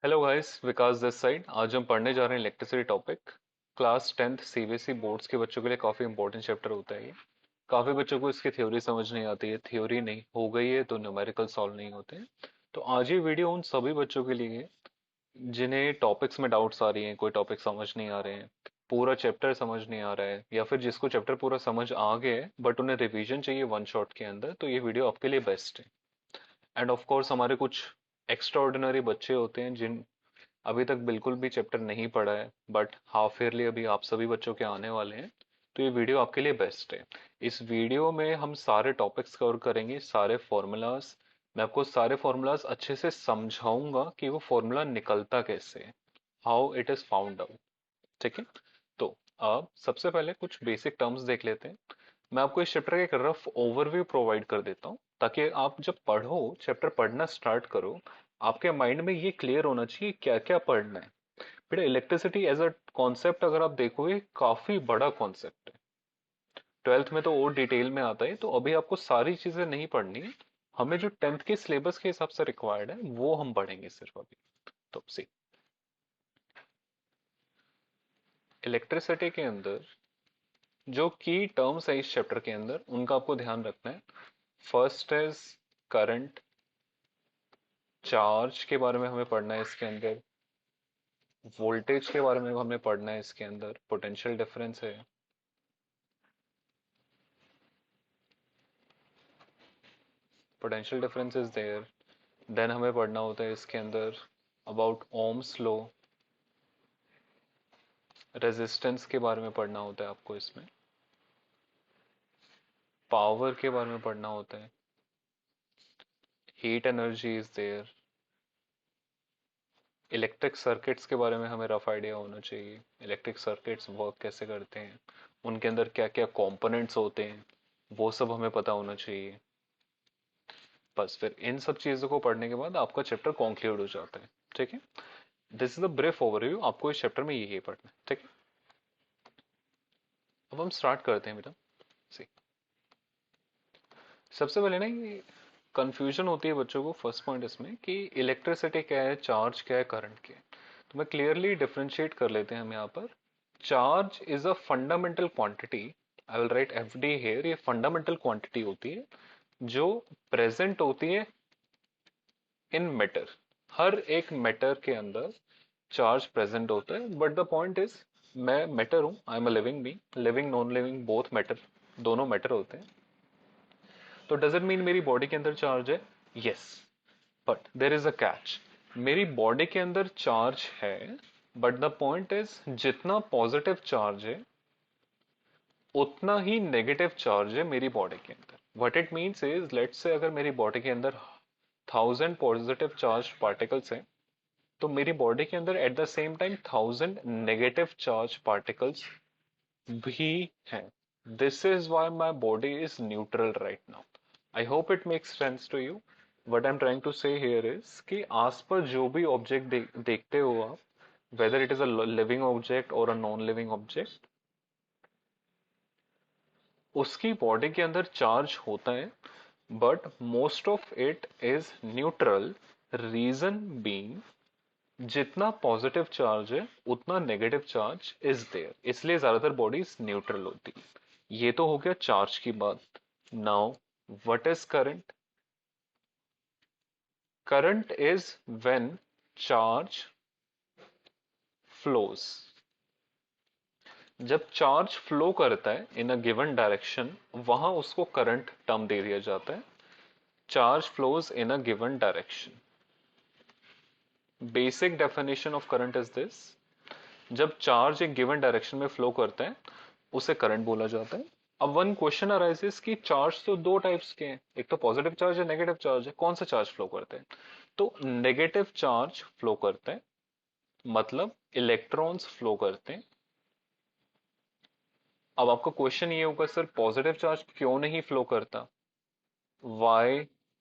Hello guys, Vikas this side. आज हम पढ़ने जा रहे हैं electricity topic. Class 10th CBSE boards के बच्चों के लिए काफ़ी इंपॉर्टेंट चैप्टर होता है ये। काफ़ी बच्चों को इसकी थ्योरी समझ नहीं आती है, थ्योरी नहीं हो गई है तो न्यूमेरिकल सॉल्व नहीं होते हैं। तो आज ये वीडियो उन सभी बच्चों के लिए है जिन्हें टॉपिक्स में डाउट्स आ रही हैं, कोई टॉपिक समझ नहीं आ रहे हैं, पूरा चैप्टर समझ नहीं आ रहा है, या फिर जिसको चैप्टर पूरा समझ आ गया है बट उन्हें रिवीजन चाहिए वन शॉट के अंदर, तो ये वीडियो आपके लिए बेस्ट है। एंड ऑफ कोर्स हमारे कुछ एक्स्ट्रा ऑर्डिनरी बच्चे होते हैं जिन अभी तक बिल्कुल भी चैप्टर नहीं पढ़ा है बट हाफ ईयरली अभी आप सभी बच्चों के आने वाले हैं, तो ये वीडियो आपके लिए बेस्ट है। इस वीडियो में हम सारे टॉपिक्स कवर करेंगे, सारे फॉर्मूलाज। मैं आपको सारे फॉर्मूलाज अच्छे से समझाऊंगा कि वो फॉर्मूला निकलता कैसे है, how it is found out. ठीक है। तो अब सबसे पहले कुछ बेसिक टर्म्स देख लेते हैं। मैं आपको इस चैप्टर का एक रफ ओवरव्यू प्रोवाइड कर देता हूँ ताकि आप जब पढ़ो, चैप्टर पढ़ना स्टार्ट करो, आपके माइंड में ये क्लियर होना चाहिए क्या क्या पढ़ना है। बेटा, इलेक्ट्रिसिटी एज अ कॉन्सेप्ट अगर आप देखोगे काफी बड़ा कॉन्सेप्ट है। ट्वेल्थ में तो और डिटेल में आता है, तो अभी आपको सारी चीजें नहीं पढ़नी है। हमें जो टेंथ के सिलेबस के हिसाब से रिक्वायर्ड है वो हम पढ़ेंगे सिर्फ अभी। तो सी, इलेक्ट्रिसिटी के अंदर जो की टर्म्स है इस चैप्टर के अंदर उनका आपको ध्यान रखना है। First is current. चार्ज के बारे में हमें पढ़ना है इसके अंदर। वोल्टेज के बारे में हमें पढ़ना है इसके अंदर। पोटेंशियल डिफरेंस है। Potential difference is there. Then हमें पढ़ना होता है इसके अंदर अबाउट ओम्स लॉ। रेजिस्टेंस के बारे में पढ़ना होता है आपको इसमें। पावर के बारे में पढ़ना होता है। Heat energy is there. Electric circuits के बारे में हमें रफ आइडिया होना चाहिए, इलेक्ट्रिक सर्किट्स वर्क कैसे करते हैं, उनके अंदर क्या क्या कंपोनेंट्स होते हैं, वो सब हमें पता होना चाहिए। बस फिर इन सब चीज़ों को पढ़ने के बाद आपका चैप्टर कंक्लूड हो जाता है। ठीक है। This is the brief overview, आपको इस चैप्टर में यही पढ़ना है। ठीक है। अब हम स्टार्ट करते हैं बेटा। सी, सबसे पहले ना ये कंफ्यूजन होती है बच्चों को, फर्स्ट पॉइंट इसमें कि इलेक्ट्रिसिटी क्या है, चार्ज क्या है, करंट क्या है। तो मैं क्लियरली डिफरेंशिएट कर लेते हैं हम यहाँ पर। Charge is a fundamental quantity. I will write F D here. ये फंडामेंटल क्वांटिटी होती है जो प्रेजेंट होती है इन मैटर। हर एक मैटर के अंदर चार्ज प्रेजेंट होता है, बट द पॉइंट इज मैं मैटर हूं, I am a living being, living non living both matter, दोनों मैटर होते हैं। तो डज इट मीन मेरी बॉडी के अंदर चार्ज है? Yes, but there is a catch. मेरी बॉडी के अंदर चार्ज है, बट द पॉइंट इज जितना पॉजिटिव चार्ज है उतना ही नेगेटिव चार्ज है मेरी बॉडी के अंदर। What it means is, let's say अगर मेरी बॉडी के अंदर 1000 पॉजिटिव चार्ज पार्टिकल्स हैं, तो मेरी बॉडी के अंदर at the same time 1000 negative charge particles भी हैं। This is why my body is neutral right now. I hope it makes sense to you. What I am trying to say here is कि आसपास जो भी object देखते हो आप, whether it is a living object और a non living object, उसकी body के अंदर चार्ज होता है, but most of it is neutral. Reason being, जितना पॉजिटिव चार्ज है उतना नेगेटिव चार्ज इज देयर, इसलिए ज्यादातर बॉडीज न्यूट्रल होती है। ये तो हो गया चार्ज की बात। Now what is current? Current is when charge flows. जब चार्ज फ्लो करता है इन अ गिवन डायरेक्शन, वहां उसको करंट टर्म दे दिया जाता है। Charge flows in a given direction. Basic definition of current is this. जब चार्ज एक गिवन डायरेक्शन में फ्लो करता है उसे करंट बोला जाता है। अब वन क्वेश्चन अराइजेस कि चार्ज तो दो टाइप्स के हैं, एक तो पॉजिटिव चार्ज है, नेगेटिव चार्ज है, कौन सा चार्ज फ्लो करते हैं? तो नेगेटिव चार्ज फ्लो करते हैं, मतलब इलेक्ट्रॉन्स फ्लो करते हैं। अब आपका क्वेश्चन ये होगा, सर पॉजिटिव चार्ज क्यों नहीं फ्लो करता? Why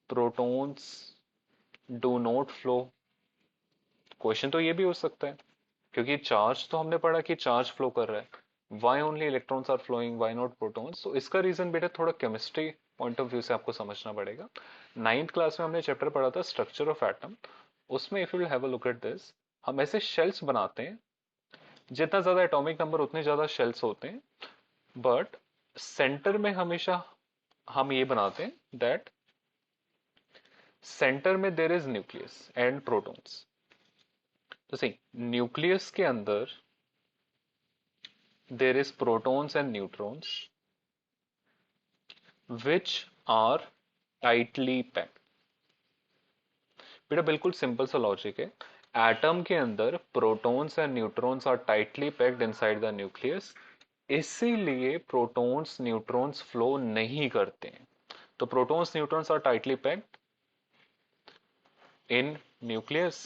protons do not flow? Question तो ये भी हो सकता है, क्योंकि चार्ज तो हमने पढ़ा कि चार्ज फ्लो कर रहा है, why only electrons are flowing, why not protons? तो इसका रीजन बेटा थोड़ा केमिस्ट्री पॉइंट ऑफ व्यू से आपको समझना पड़ेगा। नाइन्थ क्लास में हमने चैप्टर पढ़ा था स्ट्रक्चर ऑफ एटम। उसमें if you have a look at this, हम ऐसे शेल्स बनाते हैं, जितना ज्यादा एटॉमिक नंबर उतने ज्यादा शेल्स होते हैं, बट सेंटर में हमेशा हम ये बनाते हैं दैट सेंटर में there is nucleus and protons. तो सही, न्यूक्लियस के अंदर there is protons and neutrons which are tightly packed. बेटा बिल्कुल सिंपल सा लॉजिक है। एटम के अंदर protons and neutrons are tightly packed inside the nucleus, इसीलिए प्रोटॉन्स न्यूट्रॉन्स फ्लो नहीं करते हैं। तो protons neutrons are tightly packed in nucleus.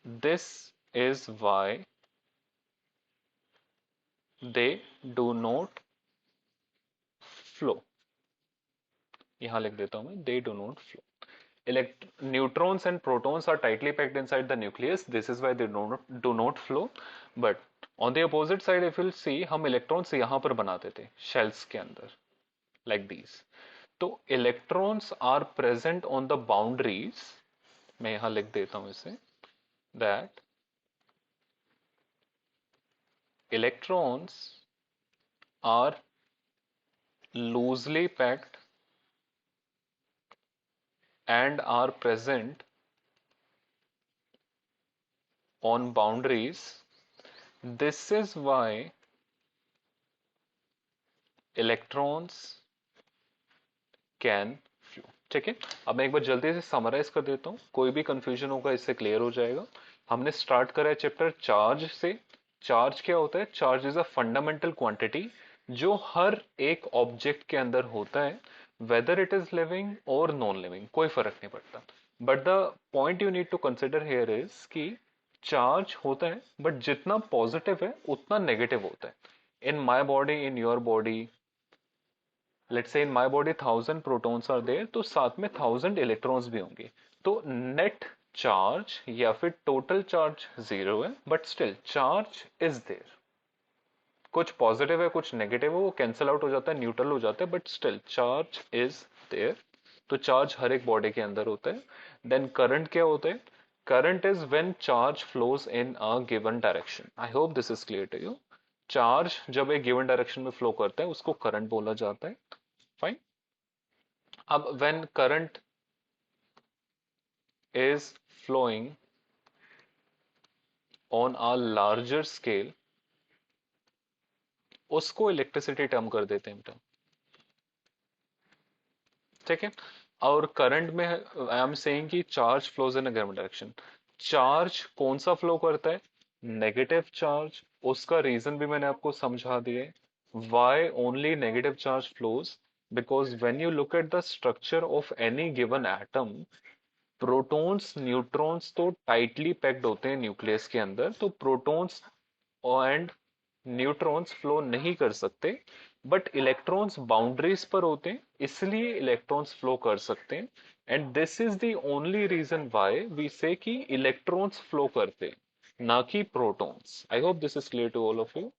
This is why they do not flow. यहां लिख देता हूं मैं, they do not flow. Neutrons and protons are tightly packed inside the nucleus. This is why they do not flow. But on the opposite side, if you'll see, हम electrons यहां पर बनाते थे shells के अंदर, like these. तो electrons are present on the boundaries. मैं यहां लिख देता हूं इसे, that electrons are loosely packed and are present on boundaries. This is why electrons can flow. ठीक है, अब मैं एक बार जल्दी से समराइज कर देता हूं, कोई भी कंफ्यूजन होगा इससे क्लियर हो जाएगा। हमने स्टार्ट करा है चैप्टर चार्ज से। चार्ज क्या होता है? Charge is a fundamental quantity जो हर एक ऑब्जेक्ट के अंदर होता है, वेदर इट इज लिविंग और नॉन लिविंग, कोई फर्क नहीं पड़ता। But the point you need to consider here is कि चार्ज होता है, बट जितना पॉजिटिव है उतना नेगेटिव होता है। In my body, in your body, let's say in my body 1000 protons are there, तो साथ में 1000 इलेक्ट्रॉन्स भी होंगे। तो नेट चार्ज या फिर टोटल चार्ज जीरो है, but still charge is there. कुछ पॉजिटिव है कुछ नेगेटिव है, वो कैंसिल आउट हो जाता है, न्यूट्रल हो जाता है, but still charge is there. तो चार्ज हर एक बॉडी के अंदर होता है। देन करंट क्या होता है? Current is when charge flows in a given direction. I hope this is clear to you. Charge जब एक गिवन डायरेक्शन में फ्लो करता है उसको करंट बोला जाता है। फाइन। अब when current is flowing on a larger scale, उसको इलेक्ट्रिसिटी टर्म कर देते हैं बेटा। ठीक है, और करंट में आई एम सेइंग कि charge flows in a given direction. Charge कौन सा फ्लो करता है? Negative charge. उसका रीजन भी मैंने आपको समझा दिया है। Why only negative charge flows? Because when you look at the structure of any given atom, protons neutrons तो टाइटली पैक्ड होते हैं न्यूक्लियस के अंदर, तो प्रोटॉन्स एंड न्यूट्रॉन्स फ्लो नहीं कर सकते, बट इलेक्ट्रॉन्स बाउंड्रीज पर होते हैं, इसलिए इलेक्ट्रॉन्स फ्लो कर सकते हैं। And this is the only reason why we say कि इलेक्ट्रॉन्स फ्लो करते हैं, ना कि protons. I hope this is clear to all of you.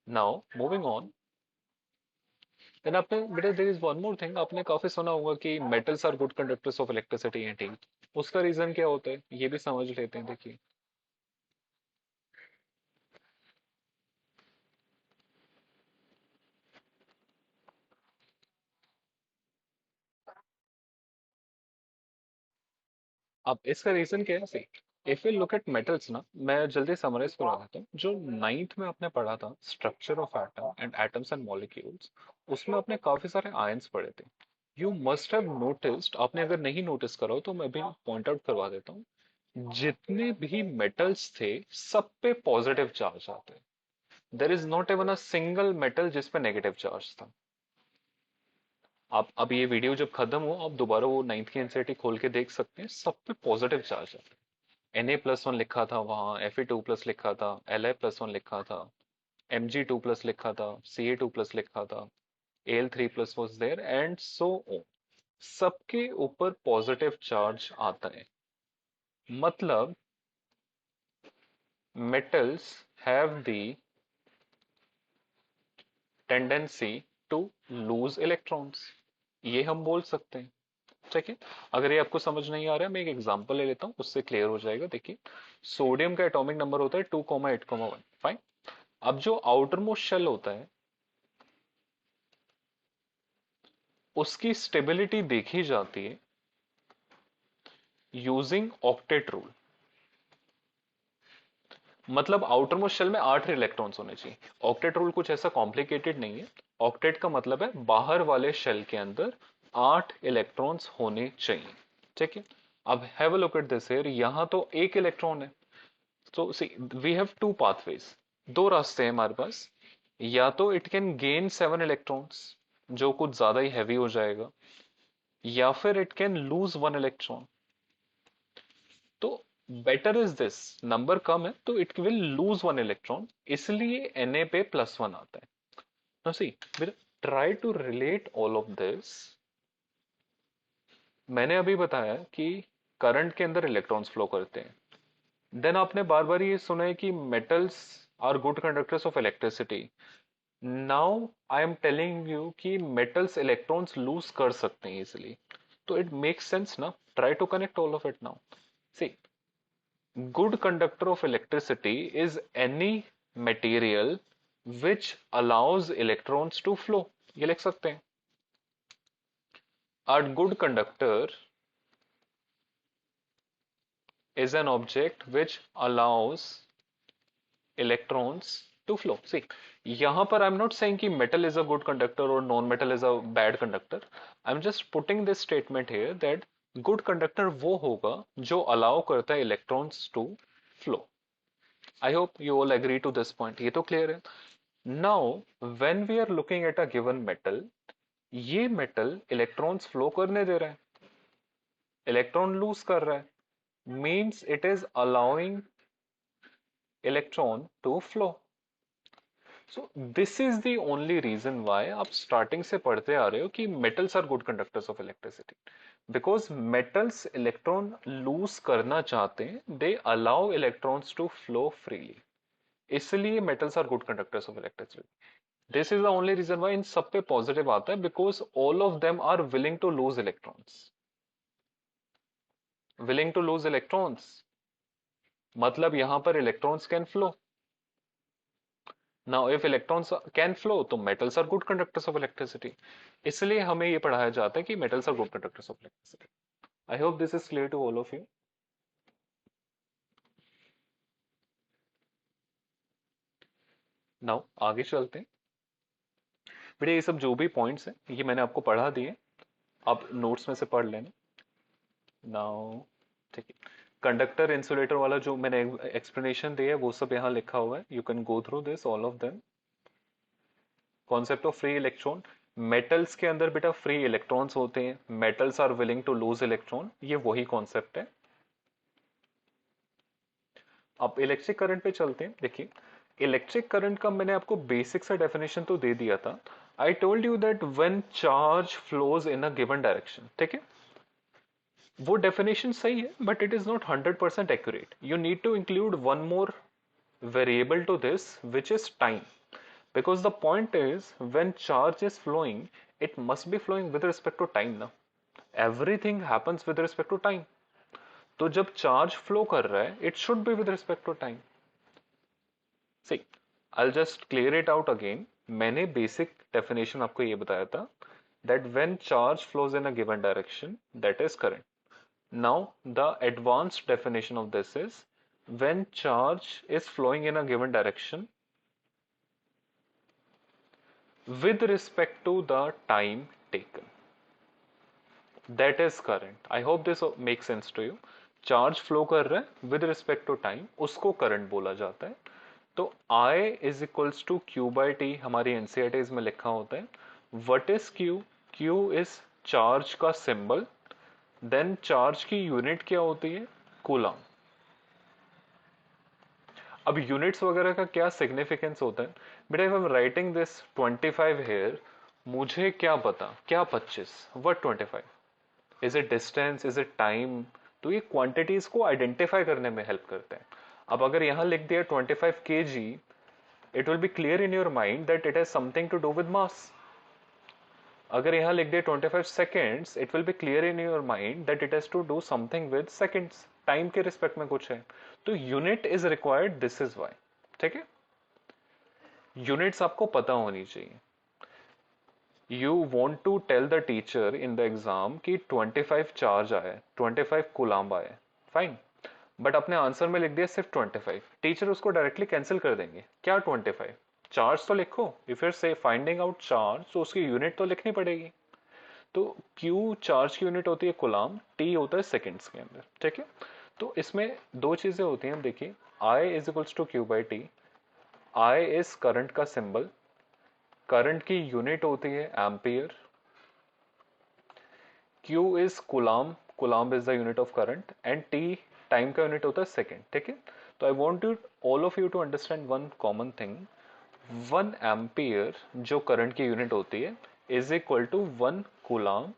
Now moving on. Then आपने बेटा there is one more thing, आपने काफी सुना होगा कि metals are good conductors of electricity and heat. उसका रीजन क्या होता है ये भी समझ लेते हैं, देखिए। अब इसका रीजन क्या है? See, if you look at metals ना, मैं जल्दी समराइज करवा देता हूँ। जो नाइन्थ में आपने पढ़ा था structure of atom and atoms and molecules, उसमें आपने काफी सारे आयंस पढ़े थे। यू मस्ट हैव नोटिस्ड, आपने अगर नहीं नोटिस करा हो तो मैं भी पॉइंट आउट करवा देता हूँ, जितने भी मेटल्स थे सब पे पॉजिटिव चार्ज आते हैं। There is not even a single metal जिसपे नेगेटिव चार्ज था। आप अब ये वीडियो जब खत्म हो, आप दोबारा वो नाइन्थ की एनसीईआरटी खोल के देख सकते हैं, सब पे पॉजिटिव चार्ज है। Na+1 लिखा था वहां, Fe2+ लिखा था, Li+1 लिखा था, Mg2+ लिखा था, Ca2+ लिखा था, Al3+ was there and so on। सबके ऊपर पॉजिटिव चार्ज आता है। मतलब metals have the tendency to lose electrons, ये हम बोल सकते हैं। ठीक है। अगर ये आपको समझ नहीं आ रहा है, मैं एक एग्जांपल ले लेता हूँ, उससे क्लियर हो जाएगा। देखिए, सोडियम का एटॉमिक नंबर होता है 2,8,1। फाइन। अब जो आउटर मोस्ट शेल होता है, उसकी स्टेबिलिटी देखी जाती है यूजिंग ऑक्टेट रूल। मतलब आउटर मोस्ट शेल में 8 इलेक्ट्रॉन्स होने चाहिए। ऑक्टेट रूल कुछ ऐसा कॉम्प्लिकेटेड नहीं है। ऑक्टेट का मतलब है बाहर वाले शेल के अंदर 8 इलेक्ट्रॉन्स होने चाहिए। ठीक है। अब have a look at this here, यहां तो एक इलेक्ट्रॉन है। तो सी, वी हैव टू पाथवेज, दो रास्ते हैं हमारे पास। या तो इट कैन गेन 7 इलेक्ट्रॉन्स, जो कुछ ज्यादा ही हैवी हो जाएगा, या फिर इट कैन लूज 1 इलेक्ट्रॉन। तो बेटर इज दिस, नंबर कम है तो इट विल लूज 1 इलेक्ट्रॉन, इसलिए Na पे +1 आता है। Now see, try to relate all of this. मैंने अभी बताया कि करंट के अंदर इलेक्ट्रॉन्स फ्लो करते हैं। देन आपने बार बार ये सुना है कि metals are good conductors of electricity. Now I am telling you कि मेटल्स इलेक्ट्रॉन्स लूज कर सकते हैं इजिली। तो इट मेक्स सेंस ना, try to connect all of it now. See, good conductor of electricity is any material which allows electrons to flow। ये लिख सकते हैं, a good conductor is an object which allows electrons to flow। see, यहाँ पर I'm not saying कि metal is a good conductor or non-metal is a bad conductor। I'm just putting this statement here that good conductor वो होगा जो allow करता है electrons to flow। I hope you all agree to this point। ये तो clear है। Now, when we are looking at a given metal, ये metal electrons flow करने दे रहा है, electron lose कर रहा है, means it is allowing electron to flow। So this is the only reason why आप starting से पढ़ते आ रहे हो कि metals are good conductors of electricity, because metals electron lose करना चाहते हैं, they allow electrons to flow freely, इसलिए metals are good conductors of electricity। This is the only reason why इन सब पे पॉजिटिव आता है, because all of them are willing to lose electrons। willing to lose electrons मतलब यहां पर electrons can flow। now if electrons can flow तो metals are good conductors of electricity, इसलिए हमें ये पढ़ाया जाता है कि metals are good conductors of electricity। I hope this is clear to all of you। now आगे चलते हैं। बेटा ये सब जो भी पॉइंट्स हैं ये मैंने आपको पढ़ा दिए, आप नोट्स में से पढ़ लेना। नाउ ठीक है, कंडक्टर इंसुलेटर वाला जो मैंने एक्सप्लेनेशन दिया है वो सब यहाँ लिखा हुआ है, you can go through this all of them. Concept of free electron, metals के अंदर बेटा फ्री इलेक्ट्रॉन्स होते हैं, metals are willing to lose electron, ये वही कॉन्सेप्ट है। अब इलेक्ट्रिक करंट पे चलते हैं। देखिए, इलेक्ट्रिक करंट का मैंने आपको बेसिक सा डेफिनेशन तो दे दिया था। I told you that when charge flows in a given direction, ठीक है, वो डेफिनेशन सही है but it is not 100% accurate. You need to include one more variable to this, which is time, because the point is when charge is flowing it must be flowing with respect to time ना, everything happens with respect to time। तो जब charge flow कर रहा है it should be with respect to time। see, I'll just clear it out again। मैंने basic definition आपको ये बताया था that when charge flows in a given direction that is current। now the advanced definition of this is when charge is flowing in a given direction with respect to the time taken, that is current। I hope this makes sense to you। Charge flow कर रहा है with respect to time, उसको current बोला जाता है। तो I is equals to Q by T, हमारी NCERTs में लिखा होता है। What is Q? Q is charge का सिंबल, देन चार्ज की यूनिट क्या होती है? कूलम। अब यूनिट्स वगैरह का क्या सिग्निफिकेंस होता है बेटा? If I am writing this 25 here, मुझे क्या पता क्या 25, what 25, is it distance, is it time? तो ये क्वांटिटीज को आइडेंटिफाई करने में हेल्प करते हैं। अब अगर यहां लिख दिया 25 kg, it will be clear in your mind that it has something to do with mass। अगर यहाँ लिख दे 25 seconds, it will be clear in your mind that it has to do something with seconds, time के respect में कुछ है, तो unit is required, this is why. ठीक है, यूनिट्स आपको पता होनी चाहिए। You want to tell the teacher in the exam कि 25 चार्ज आए, 25 कूलाम्ब आए, फाइन, बट अपने आंसर में लिख दिया सिर्फ 25, टीचर उसको डायरेक्टली कैंसिल कर देंगे। क्या 25? चार्ज तो लिखो, इफ यूर से फाइंडिंग आउट चार्ज, तो उसकी यूनिट तो लिखनी पड़ेगी। तो Q चार्ज की यूनिट होती है कूलाम, T होता है सेकेंड्स के अंदर। ठीक है, तो इसमें दो चीजें होती हैं, देखिए I is equals to Q by T. I is current का सिंबल, करंट की यूनिट होती है ampere. Q is coulomb, coulomb is the unit of current, and T time का यूनिट होता है सेकेंड। ठीक है, तो I want you all of you to understand one common thing. 1 ampere जो करंट की यूनिट होती है इज इक्वल टू 1 कूलाम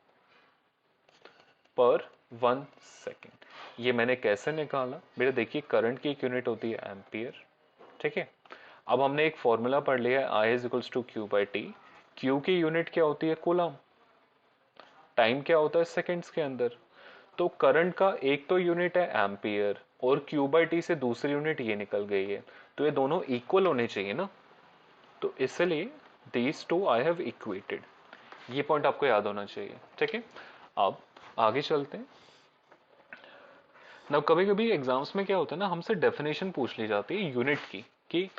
पर 1 सेकेंड। ये मैंने कैसे निकाला बेटा, देखिए करंट की एक यूनिट होती है एम्पियर। ठीक है, अब हमने एक फॉर्मूला पढ़ लिया है, I is equals to Q by t. Q की यूनिट क्या होती है कूलाम, टाइम क्या होता है सेकेंड्स के अंदर। तो करंट का एक तो यूनिट है एम्पियर, और क्यू बाई टी से दूसरी यूनिट ये निकल गई है, तो ये दोनों इक्वल होने चाहिए ना, तो इसलिए these two I have equated. ये पॉइंट आपको याद होना चाहिए। ठीक है, अब आगे चलते हैं ना। कभी कभी एग्जाम्स में क्या होता है ना, हमसे डेफिनेशन पूछ ली जाती है यूनिट की, कि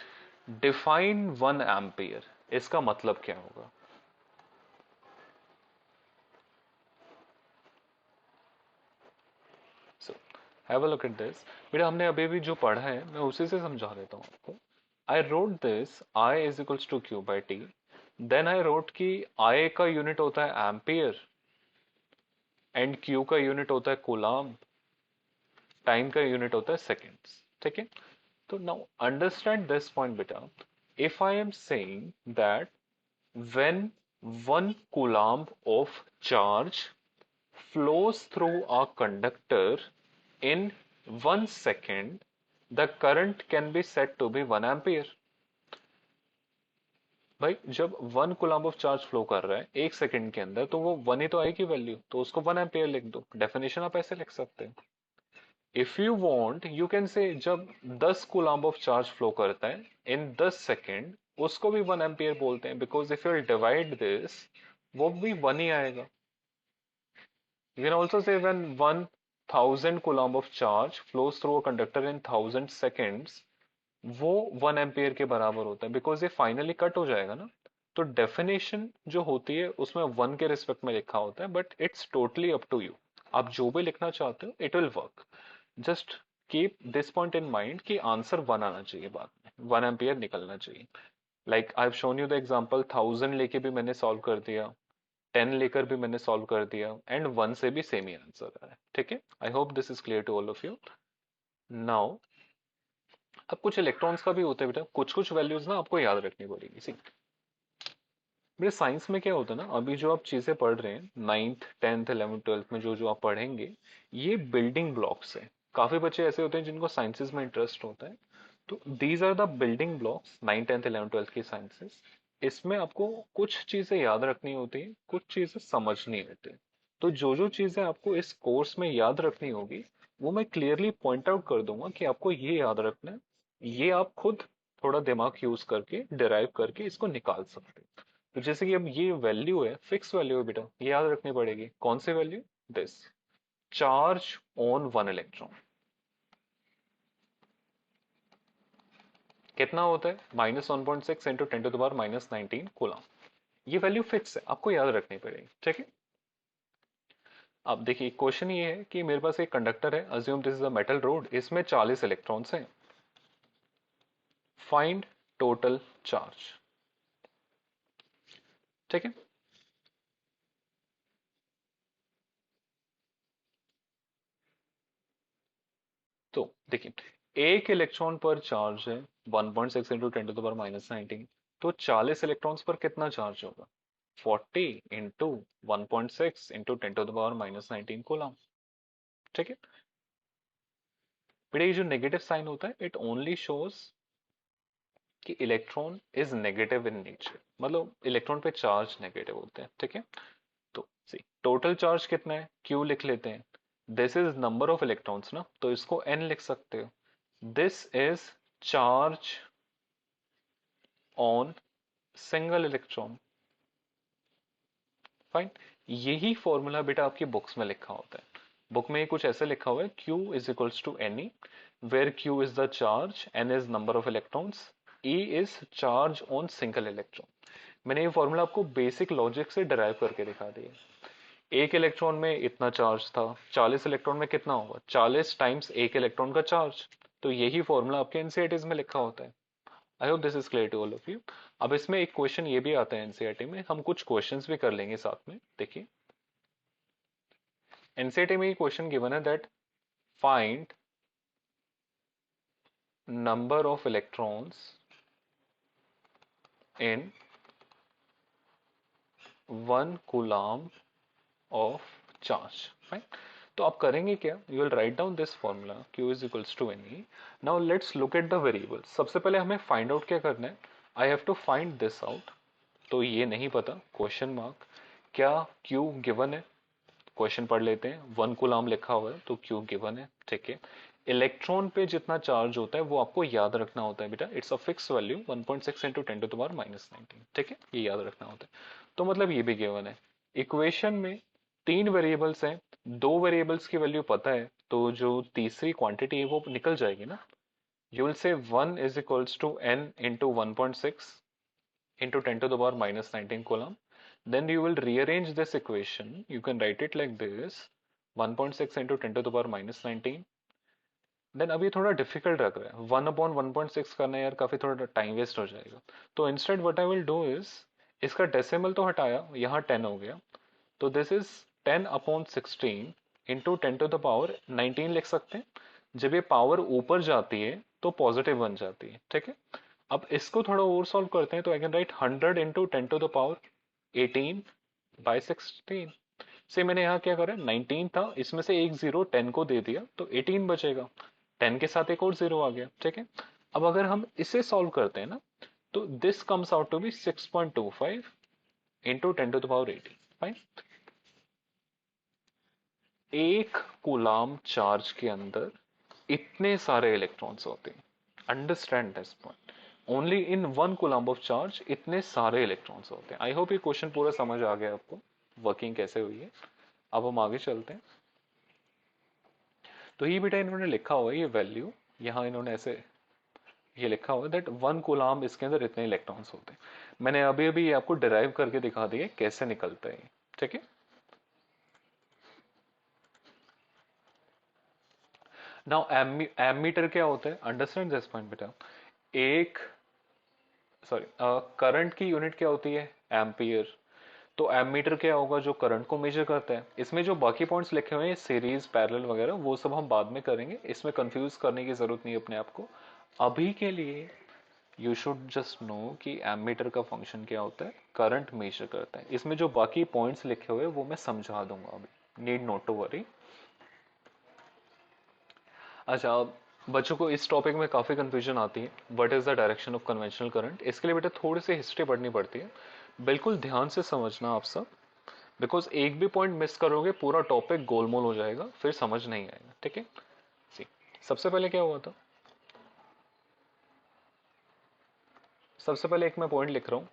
डिफाइन 1 एम्पियर, इसका मतलब क्या होगा। So have a look at this. बेटा हमने अभी भी जो पढ़ा है मैं उसी से समझा देता हूं आपको। I wrote this I is equals to Q by T, then I wrote कि आई का यूनिट होता है एम्पियर, एंड क्यू का यूनिट होता है कूलाम, टाइम का यूनिट होता है सेकेंड्स। ठीक है, तो नाउ अंडरस्टैंड दिस पॉइंट बेटा। If I am saying that when 1 coulomb of charge flows through a conductor in 1 second, the current can be said to be 1 ampere। भाई जब 1 coulomb of charge flow कर रहा है 1 second के अंदर, तो वो 1 ही तो आएगी वैल्यू, तो उसको 1 एम्पियर लिख दो। डेफिनेशन आप ऐसे लिख सकते हैं। If you want you can say जब 10 coulomb ऑफ चार्ज फ्लो करता है इन 10 सेकेंड, उसको भी 1 एम्पियर बोलते हैं, because if you divide this, वो भी 1 ही आएगा। You can also say when 1000 coulomb of charge flows through a conductor in 1000 seconds, वो 1 एम्पियर के बराबर होता है, बिकॉज ये फाइनली कट हो जाएगा ना। तो डेफिनेशन जो होती है उसमें 1 के रिस्पेक्ट में लिखा होता है, but it's totally up to you, आप जो भी लिखना चाहते हो it will work. Just keep this point in mind कि आंसर 1 आना चाहिए, बाद में 1 एम्पियर निकलना चाहिए। Like I have shown you the example, 1000 लेके भी मैंने सॉल्व कर दिया, 10 लेकर भी मैंने सॉल्व कर दिया, एंड 1 से भी सेम ही आंसर आ रहा है। ठीक है, I hope this is clear to all of you. Now अब कुछ इलेक्ट्रॉन्स का भी होता है बेटा, कुछ कुछ वैल्यूज ना आपको याद रखनी पड़ेगी। सी मेरे साइंस में क्या होता है ना, अभी जो आप चीजें पढ़ रहे हैं 9th 10th 11th 12th में जो जो आप पढ़ेंगे, ये बिल्डिंग ब्लॉक्स है। काफी बच्चे ऐसे होते हैं जिनको साइंसेज में इंटरेस्ट होता है, तो these are the building blocks 9 10th 11th 12th की साइंसेस। इसमें आपको कुछ चीजें याद रखनी होती है, कुछ चीजें समझनी होती है। तो जो जो चीजें आपको इस कोर्स में याद रखनी होगी, वो मैं क्लियरली पॉइंट आउट कर दूंगा कि आपको ये याद रखना है। ये आप खुद थोड़ा दिमाग यूज करके डिराइव करके इसको निकाल सकते हैं। तो जैसे कि अब ये वैल्यू है, फिक्स वैल्यू है बेटा, ये याद रखनी पड़ेगी। कौन सी value? This charge on 1 electron कितना होता है, -1.6 इंटू 10⁻⁻19 कूलम। ये वैल्यू फिक्स है, आपको याद रखनी पड़ेगी। ठीक है, अब देखिए क्वेश्चन ये है कि मेरे पास एक कंडक्टर है, assume this is a metal road, इसमें 40 इलेक्ट्रॉन्स हैं। Find total charge. ठीक है, तो देखिए एक इलेक्ट्रॉन पर चार्ज है 1.6 इंटू 10⁻⁻19, तो 40 इलेक्ट्रॉन्स पर कितना चार्ज होगा? 40 इंटू 1.6 इंटू 10⁻⁻19 कूलम। ठीक है, बेटा ये जो नेगेटिव साइन होता है, इट ओनली शोज कि electron is negative in nature, मतलब इलेक्ट्रॉन पे चार्ज नेगेटिव होते हैं, ठीक है। तो सी टोटल चार्ज कितना है, क्यू लिख लेते हैं। This is number of electrons ना, तो इसको एन लिख सकते हो। This is charge on single electron. Fine. यही फॉर्मूला बेटा आपकी बुक्स में लिखा होता है। बुक में कुछ ऐसे लिखा हुआ है, Q is equals to N E, where Q is the charge, N is number of electrons, E is charge on single electron. मैंने ये फॉर्मूला आपको बेसिक लॉजिक से डिराइव करके दिखा दिया। एक इलेक्ट्रॉन में इतना चार्ज था, 40 इलेक्ट्रॉन में कितना होगा, 40 टाइम्स एक इलेक्ट्रॉन का चार्ज। तो यही फॉर्मूला आपके एनसीईआरटीज में लिखा होता है। I hope this is clear to all of you. अब इसमें एक क्वेश्चन ये भी आता है एनसीईआरटी में, हम कुछ क्वेश्चंस भी कर लेंगे साथ में, देखिए। एनसीईआरटी में ये क्वेश्चन गिवन है that find number of electrons in 1 coulomb of charge. Fine. तो आप करेंगे क्या, you will write down this formula Q is equals to N E. Now let's look at the variables. सबसे पहले हमें फाइंड आउट क्या करना है, I have to find this out. तो ये नहीं पता, क्वेश्चन मार्क। क्या Q गिवन है, क्वेश्चन पढ़ लेते हैं। 1 कूलम लिखा हुआ है तो Q गिवन है, ठीक है। इलेक्ट्रॉन पे जितना चार्ज होता है वो आपको याद रखना होता है बेटा, it's a fix value 1.6 into 10⁻⁻⁹, ठीक है, ये याद रखना होता है। तो मतलब ये भी गिवन है। इक्वेशन में 3 वेरिएबल्स हैं, 2 वेरिएबल्स की वैल्यू पता है, तो जो तीसरी क्वांटिटी है वो निकल जाएगी ना। You will say 1 is equals to n into 1.6 into 10 to the power minus 19 coulomb. Then you will rearrange this equation. You can write it like this: 1.6 into 10 to the power minus 19. Then अब ये थोड़ा difficult लग रहा है, 1/1.6 करना यार काफी थोड़ा टाइम वेस्ट हो जाएगा। तो instead what I will do is, इसका डेसिमल तो हटाया, यहाँ 10 हो गया, तो this is 10/16 into 10 to the power 19 लिख सकते हैं। जब ये पावर ऊपर जाती है तो पॉजिटिव बन जाती है, ठीक है। अब इसको थोड़ा और सॉल्व करते हैं, तो I can write 100 into 10 to the power 18/16। से मैंने यहाँ क्या करा, 19 था, इसमें से एक जीरो 10 को दे दिया तो 18 बचेगा, 10 के साथ एक और जीरो आ गया, ठीक है। अब अगर हम इसे सॉल्व करते हैं ना, तो this comes out to be 6.25 into 10 to the power 18। Fine. 1 coulomb charge के अंदर इतने सारे इलेक्ट्रॉन्स होते हैं, understand this point. Only in 1 coulomb of charge इतने सारे इलेक्ट्रॉन्स होते हैं। आई होप ये क्वेश्चन पूरा समझ आ गया आपको, वर्किंग कैसे हुई है। अब हम आगे चलते हैं। तो ये बेटा इन्होंने लिखा हुआ है, ये वैल्यू यहाँ इन्होंने ऐसे ये लिखा हुआ है दैट 1 कूलम इसके अंदर इतने इलेक्ट्रॉन्स होते हैं। मैंने अभी अभी ये आपको डिराइव करके दिखा दिया कैसे निकलता है, ठीक है। नाउ एमीटर क्या होता है, अंडरस्टैंड दिस पॉइंट बेटा। एक सॉरी करंट की यूनिट क्या होती है, एम्पियर। तो एमीटर क्या होगा, जो करंट को मेजर करता है। इसमें जो बाकी पॉइंट्स लिखे हुए हैं सीरीज पैरेलल वगैरह, वो सब हम बाद में करेंगे, इसमें कंफ्यूज करने की जरूरत नहीं है अपने आप को। अभी के लिए यू शुड जस्ट नो कि एमीटर का फंक्शन क्या होता है, करंट मेजर करता है। इसमें जो बाकी पॉइंट्स लिखे हुए हैं वो मैं समझा दूंगा अभी, नीड नॉट टू वरी। अच्छा, बच्चों को इस टॉपिक में काफ़ी कंफ्यूजन आती है, what is the direction of conventional current. इसके लिए बेटा थोड़ी सी हिस्ट्री पढ़नी पड़ती है, बिल्कुल ध्यान से समझना आप सब, बिकॉज एक भी पॉइंट मिस करोगे पूरा टॉपिक गोलमोल हो जाएगा, फिर समझ नहीं आएगा, ठीक है। सी सबसे पहले क्या हुआ था, सबसे पहले एक मैं पॉइंट लिख रहा हूँ,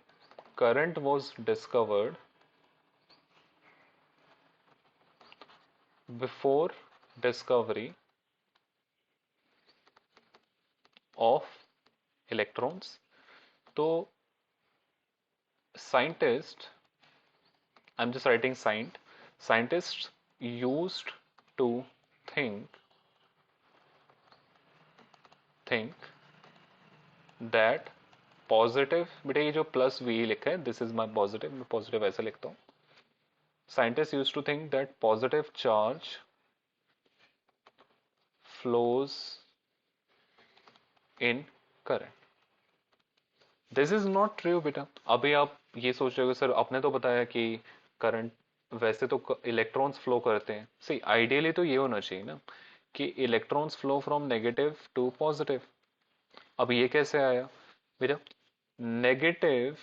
current was discovered before discovery of electrons. तो scientist, I'm just writing scientists used to think that positive, बेटा ये जो प्लस वी लिखा है दिस इज माई पॉजिटिव, मैं पॉजिटिव ऐसे लिखता हूँ। Scientist use to think that positive charge flows in current. This is not true बेटा। अभी आप ये सोच रहे हो सर आपने तो बताया कि करंट, वैसे तो इलेक्ट्रॉन्स फ्लो करते हैं। सी आइडियली तो ये होना चाहिए ना कि electrons flow from negative to positive. अब ये कैसे आया, बेटा नेगेटिव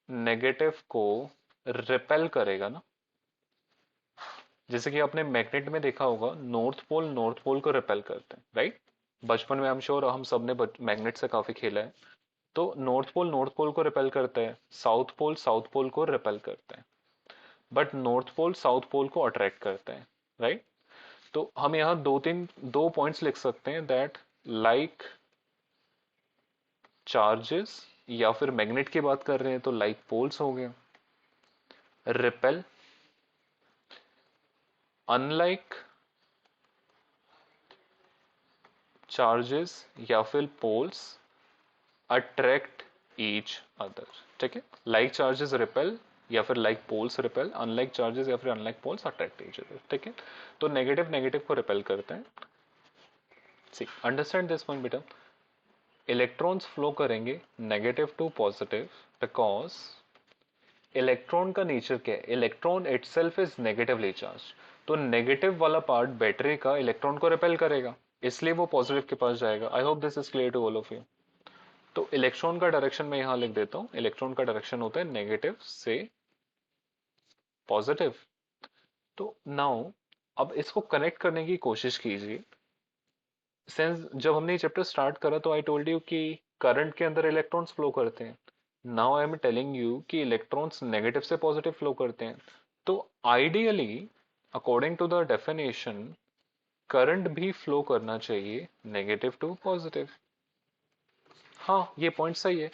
नेगेटिव को रिपेल करेगा ना। जैसे कि आपने मैग्नेट में देखा होगा, नॉर्थ पोल को रिपेल करते हैं, राइट। बचपन में हम श्योर हम सब ने मैग्नेट से काफी खेला है। तो नॉर्थ पोल को रिपेल करता है, साउथ पोल को रिपेल करता है, but north pole south pole को अट्रैक्ट करते हैं, राइट। तो हम यहाँ दो पॉइंट्स लिख सकते हैं दैट लाइक चार्जेस, या फिर मैग्नेट की बात कर रहे हैं तो लाइक पोल्स हो गया, रिपेल, अनलाइक चार्जेस या फिर पोल्स अट्रैक्ट ईच अदर। ठीक है, लाइक चार्जेस रिपेल या फिर like poles repel, unlike charges या फिर unlike poles attract each other. ठीक है, तो नेगेटिव नेगेटिव को रिपेल करते हैं। सी अंडरस्टैंड दिस पॉइंट बेटा, इलेक्ट्रॉन्स फ्लो करेंगे negative to positive because electron का नेचर क्या है, electron itself is negatively charge. तो नेगेटिव वाला पार्ट बैटरी का इलेक्ट्रॉन को रिपेल करेगा, इसलिए वो पॉजिटिव के पास जाएगा। I hope this is clear to all of you. तो इलेक्ट्रॉन का डायरेक्शन मैं यहां लिख देता हूं, इलेक्ट्रॉन का डायरेक्शन होता है नेगेटिव से पॉजिटिव। तो नाउ अब इसको कनेक्ट करने की कोशिश कीजिए। सिंस जब हमने ये चैप्टर स्टार्ट करा तो आई टोल्ड यू कि करंट के अंदर इलेक्ट्रॉन्स फ्लो करते हैं। Now I am telling you कि इलेक्ट्रॉन्स नेगेटिव से पॉजिटिव फ्लो करते हैं। तो ideally according to the definition current भी फ्लो करना चाहिए नेगेटिव टू पॉजिटिव। हाँ ये पॉइंट सही है,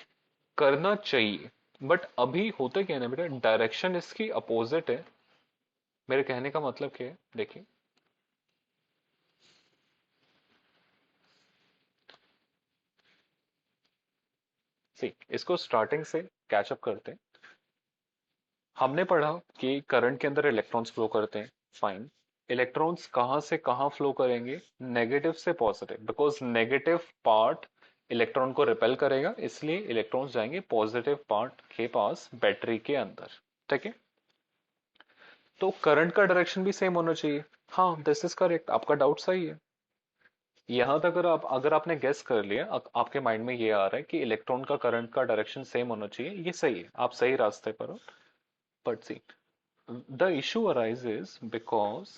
करना चाहिए, बट अभी होता क्या है ना बेटा, डायरेक्शन इसकी अपोजिट है। मेरे कहने का मतलब क्या है, देखिए सी इसको स्टार्टिंग से कैचअप करते हैं। हमने पढ़ा कि करंट के अंदर इलेक्ट्रॉन्स फ्लो करते हैं, फाइन। इलेक्ट्रॉन्स कहाँ से कहाँ फ्लो करेंगे, नेगेटिव से positive, because negative part electron को रिपेल करेगा, इसलिए इलेक्ट्रॉन्स जाएंगे पॉजिटिव पार्ट के पास बैटरी के अंदर। ठीक है, तो करंट का डायरेक्शन भी सेम होना चाहिए। हाँ दिस इज करेक्ट, आपका डाउट सही है। यहां तक अगर आपने गेस कर लिया, आपके माइंड में ये आ रहा है कि इलेक्ट्रॉन का करंट का डायरेक्शन सेम होना चाहिए, ये सही है, आप सही रास्ते पर हो। But see the issue arises because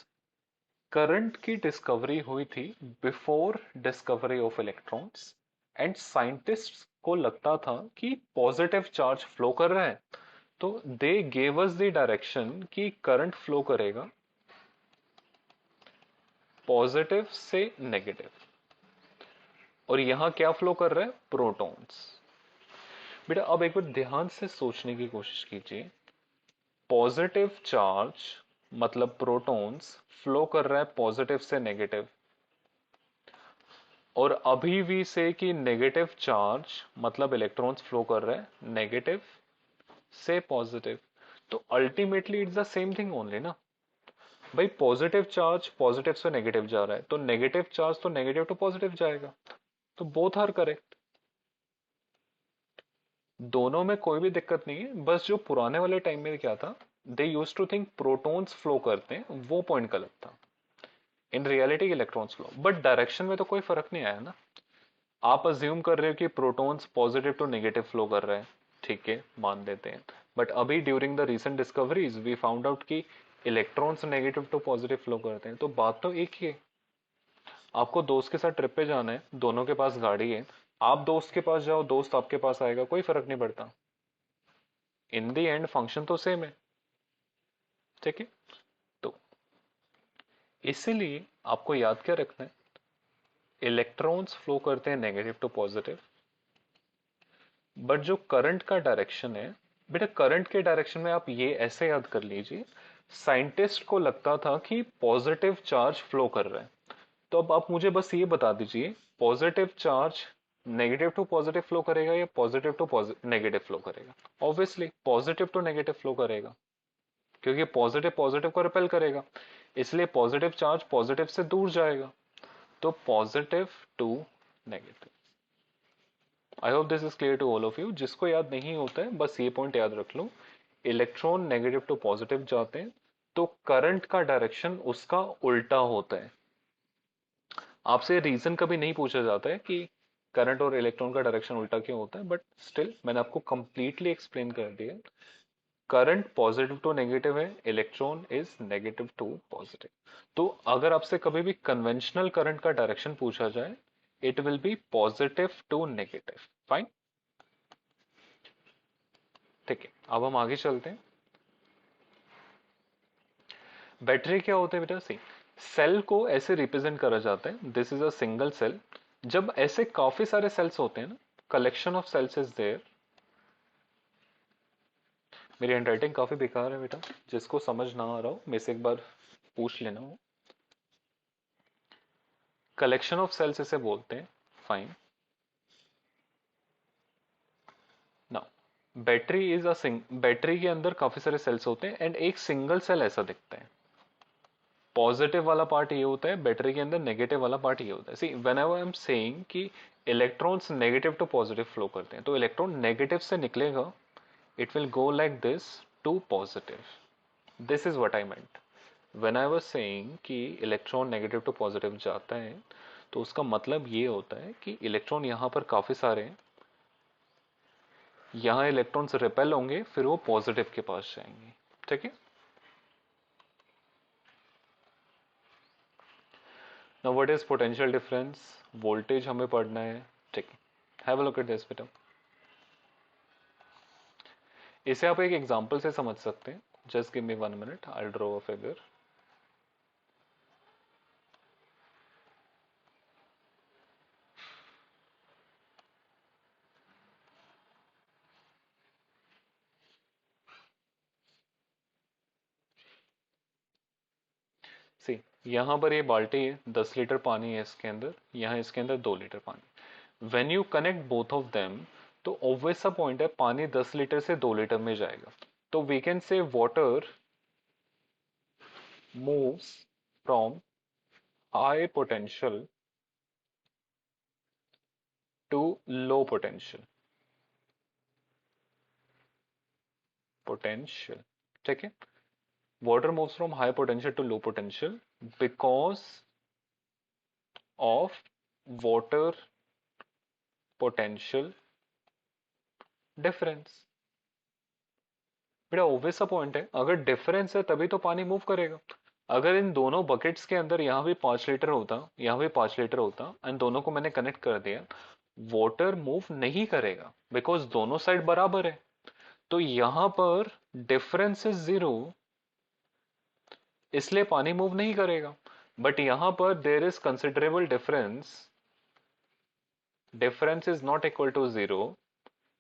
current की डिस्कवरी हुई थी before discovery of electrons, and scientists को लगता था कि पॉजिटिव चार्ज फ्लो कर रहा है, तो they gave us the direction कि करंट फ्लो करेगा पॉजिटिव से नेगेटिव। और यहां क्या फ्लो कर रहा है, प्रोटॉन्स। बेटा अब एक बार ध्यान से सोचने की कोशिश कीजिए, पॉजिटिव चार्ज मतलब प्रोटॉन्स फ्लो कर रहा है पॉजिटिव से नेगेटिव, और अभी भी से कि नेगेटिव चार्ज मतलब इलेक्ट्रॉन्स फ्लो कर रहे हैं नेगेटिव से पॉजिटिव। तो ultimately it's the same thing only ना भाई, पॉजिटिव चार्ज पॉजिटिव से नेगेटिव जा रहा है, तो नेगेटिव चार्ज तो नेगेटिव टू पॉजिटिव जाएगा, तो बोथ आर करेक्ट। दोनों में कोई भी दिक्कत नहीं है, बस जो पुराने वाले टाइम में क्या था, they use to think protons flow करते हैं, वो पॉइंट गलत था। In reality electrons flow, but direction में तो कोई फर्क नहीं आया ना। आप अज्यूम कर रहे हो कि protons positive to negative flow कर रहे हैं, ठीक है मान लेते हैं। बट अभी during the recent discoveries we found out कि electrons negative to positive flow करते हैं, तो बात तो एक ही है। आपको दोस्त के साथ ट्रिप पे जाना है, दोनों के पास गाड़ी है, आप दोस्त के पास जाओ, दोस्त आपके पास आएगा, कोई फर्क नहीं पड़ता। इन दी एंड फंक्शन तो सेम है। ठीक है, तो इसीलिए आपको याद क्या रखना है, इलेक्ट्रॉन्स फ्लो करते हैं नेगेटिव टू पॉजिटिव, बट जो करंट का डायरेक्शन है, बेटा करंट के डायरेक्शन में आप ये ऐसे याद कर लीजिए, साइंटिस्ट को लगता था कि पॉजिटिव चार्ज फ्लो कर रहा है। तो अब आप मुझे बस ये बता दीजिए, positive charge negative to positive flow करेगा या पॉजिटिव टू नेगेटिव फ्लो करेगा? Obviously positive to negative flow करेगा, क्योंकि पॉजिटिव पॉजिटिव को रिपेल करेगा, इसलिए पॉजिटिव चार्ज पॉजिटिव से दूर जाएगा, तो positive to negative. I hope this is clear to all of you. जिसको याद नहीं होता है बस ये पॉइंट याद रख लो, इलेक्ट्रॉन नेगेटिव टू पॉजिटिव जाते हैं तो करंट का डायरेक्शन उसका उल्टा होता है। आपसे रीजन कभी नहीं पूछा जाता है कि करंट और इलेक्ट्रॉन का डायरेक्शन उल्टा क्यों होता है, बट स्टिल मैंने आपको कंप्लीटली एक्सप्लेन कर दिया। करंट पॉजिटिव टू नेगेटिव है, electron is negative to positive. तो अगर आपसे कभी भी कन्वेंशनल करंट का डायरेक्शन पूछा जाए, it will be positive to negative. Fine, ठीक है, अब हम आगे चलते हैं। बैटरी क्या होता है बेटा, सी सेल को ऐसे रिप्रेजेंट करा जाता है, this is a single cell. जब ऐसे काफी सारे सेल्स होते हैं ना, collection of cells is there. मेरी हैंडराइटिंग काफी बेकार है बेटा, जिसको समझ ना आ रहा हो मेरे से एक बार पूछ लेना हो। कलेक्शन ऑफ सेल्स इसे बोलते हैं। Fine, now battery is a battery के अंदर काफी सारे सेल्स होते हैं एंड एक सिंगल सेल ऐसा दिखता है। पॉजिटिव वाला पार्ट ये होता है, बैटरी के अंदर नेगेटिव वाला पार्ट ये होता है। See when I am saying कि electrons negative to positive flow करते हैं, तो इलेक्ट्रॉन नेगेटिव से निकलेगा, it will go like this to positive. This is what I meant when I was saying कि इलेक्ट्रॉन नेगेटिव टू पॉजिटिव जाता है, तो उसका मतलब ये होता है कि इलेक्ट्रॉन यहाँ पर काफी सारे हैं, यहाँ इलेक्ट्रॉन्स रिपेल होंगे, फिर वो पॉजिटिव के पास जाएंगे। ठीक है, now what is potential difference, voltage हमें पढ़ना है। ठीक है, have a look at this बेटा। इसे आप एक एग्जांपल से समझ सकते हैं। Just give me 1 minute, I will draw a figure. See यहाँ पर ये बाल्टी है, 10 लीटर पानी है इसके अंदर, यहाँ इसके अंदर 2 लीटर पानी। When you connect both of them, तो ऑब्वियस सा पॉइंट है, पानी 10 लीटर से 2 लीटर में जाएगा। तो we can say water moves from high potential to low potential. Potential, ठीक है, water moves from high potential to low potential because of water potential difference। बेटा ऑब्वियस सा पॉइंट है, अगर डिफरेंस है तभी तो पानी मूव करेगा। अगर इन दोनों बकेट्स के अंदर यहाँ भी 5 लीटर होता, यहाँ भी 5 लीटर होता, एंड दोनों को मैंने कनेक्ट कर दिया, वाटर मूव नहीं करेगा बिकॉज दोनों साइड बराबर है। तो यहां पर डिफरेंस इज 0, इसलिए पानी मूव नहीं करेगा। बट यहां पर there is considerable difference, difference is not equal to 0,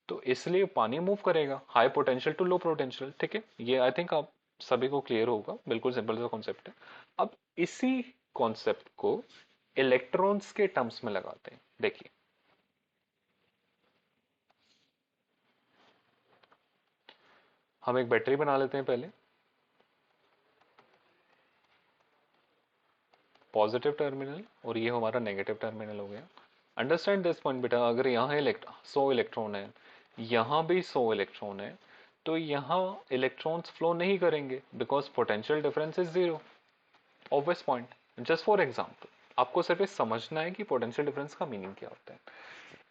तो इसलिए पानी मूव करेगा high potential to low potential. ठीक है, ये आई थिंक आप सभी को क्लियर होगा, बिल्कुल सिंपल सा कॉन्सेप्ट है। अब इसी कॉन्सेप्ट को इलेक्ट्रॉन्स के टर्म्स में लगाते हैं। देखिए, हम एक बैटरी बना लेते हैं पहले, पॉजिटिव टर्मिनल, और ये हमारा नेगेटिव टर्मिनल हो गया। अंडरस्टैंड दिस पॉइंट बेटा, अगर यहाँ 100 इलेक्ट्रॉन है, यहाँ भी 100 इलेक्ट्रॉन है, तो यहाँ इलेक्ट्रॉन्स फ्लो नहीं करेंगे because potential difference is 0। Obvious point. Just for example, आपको सिर्फ ये समझना है कि पोटेंशियल डिफरेंस का मीनिंग क्या होता है।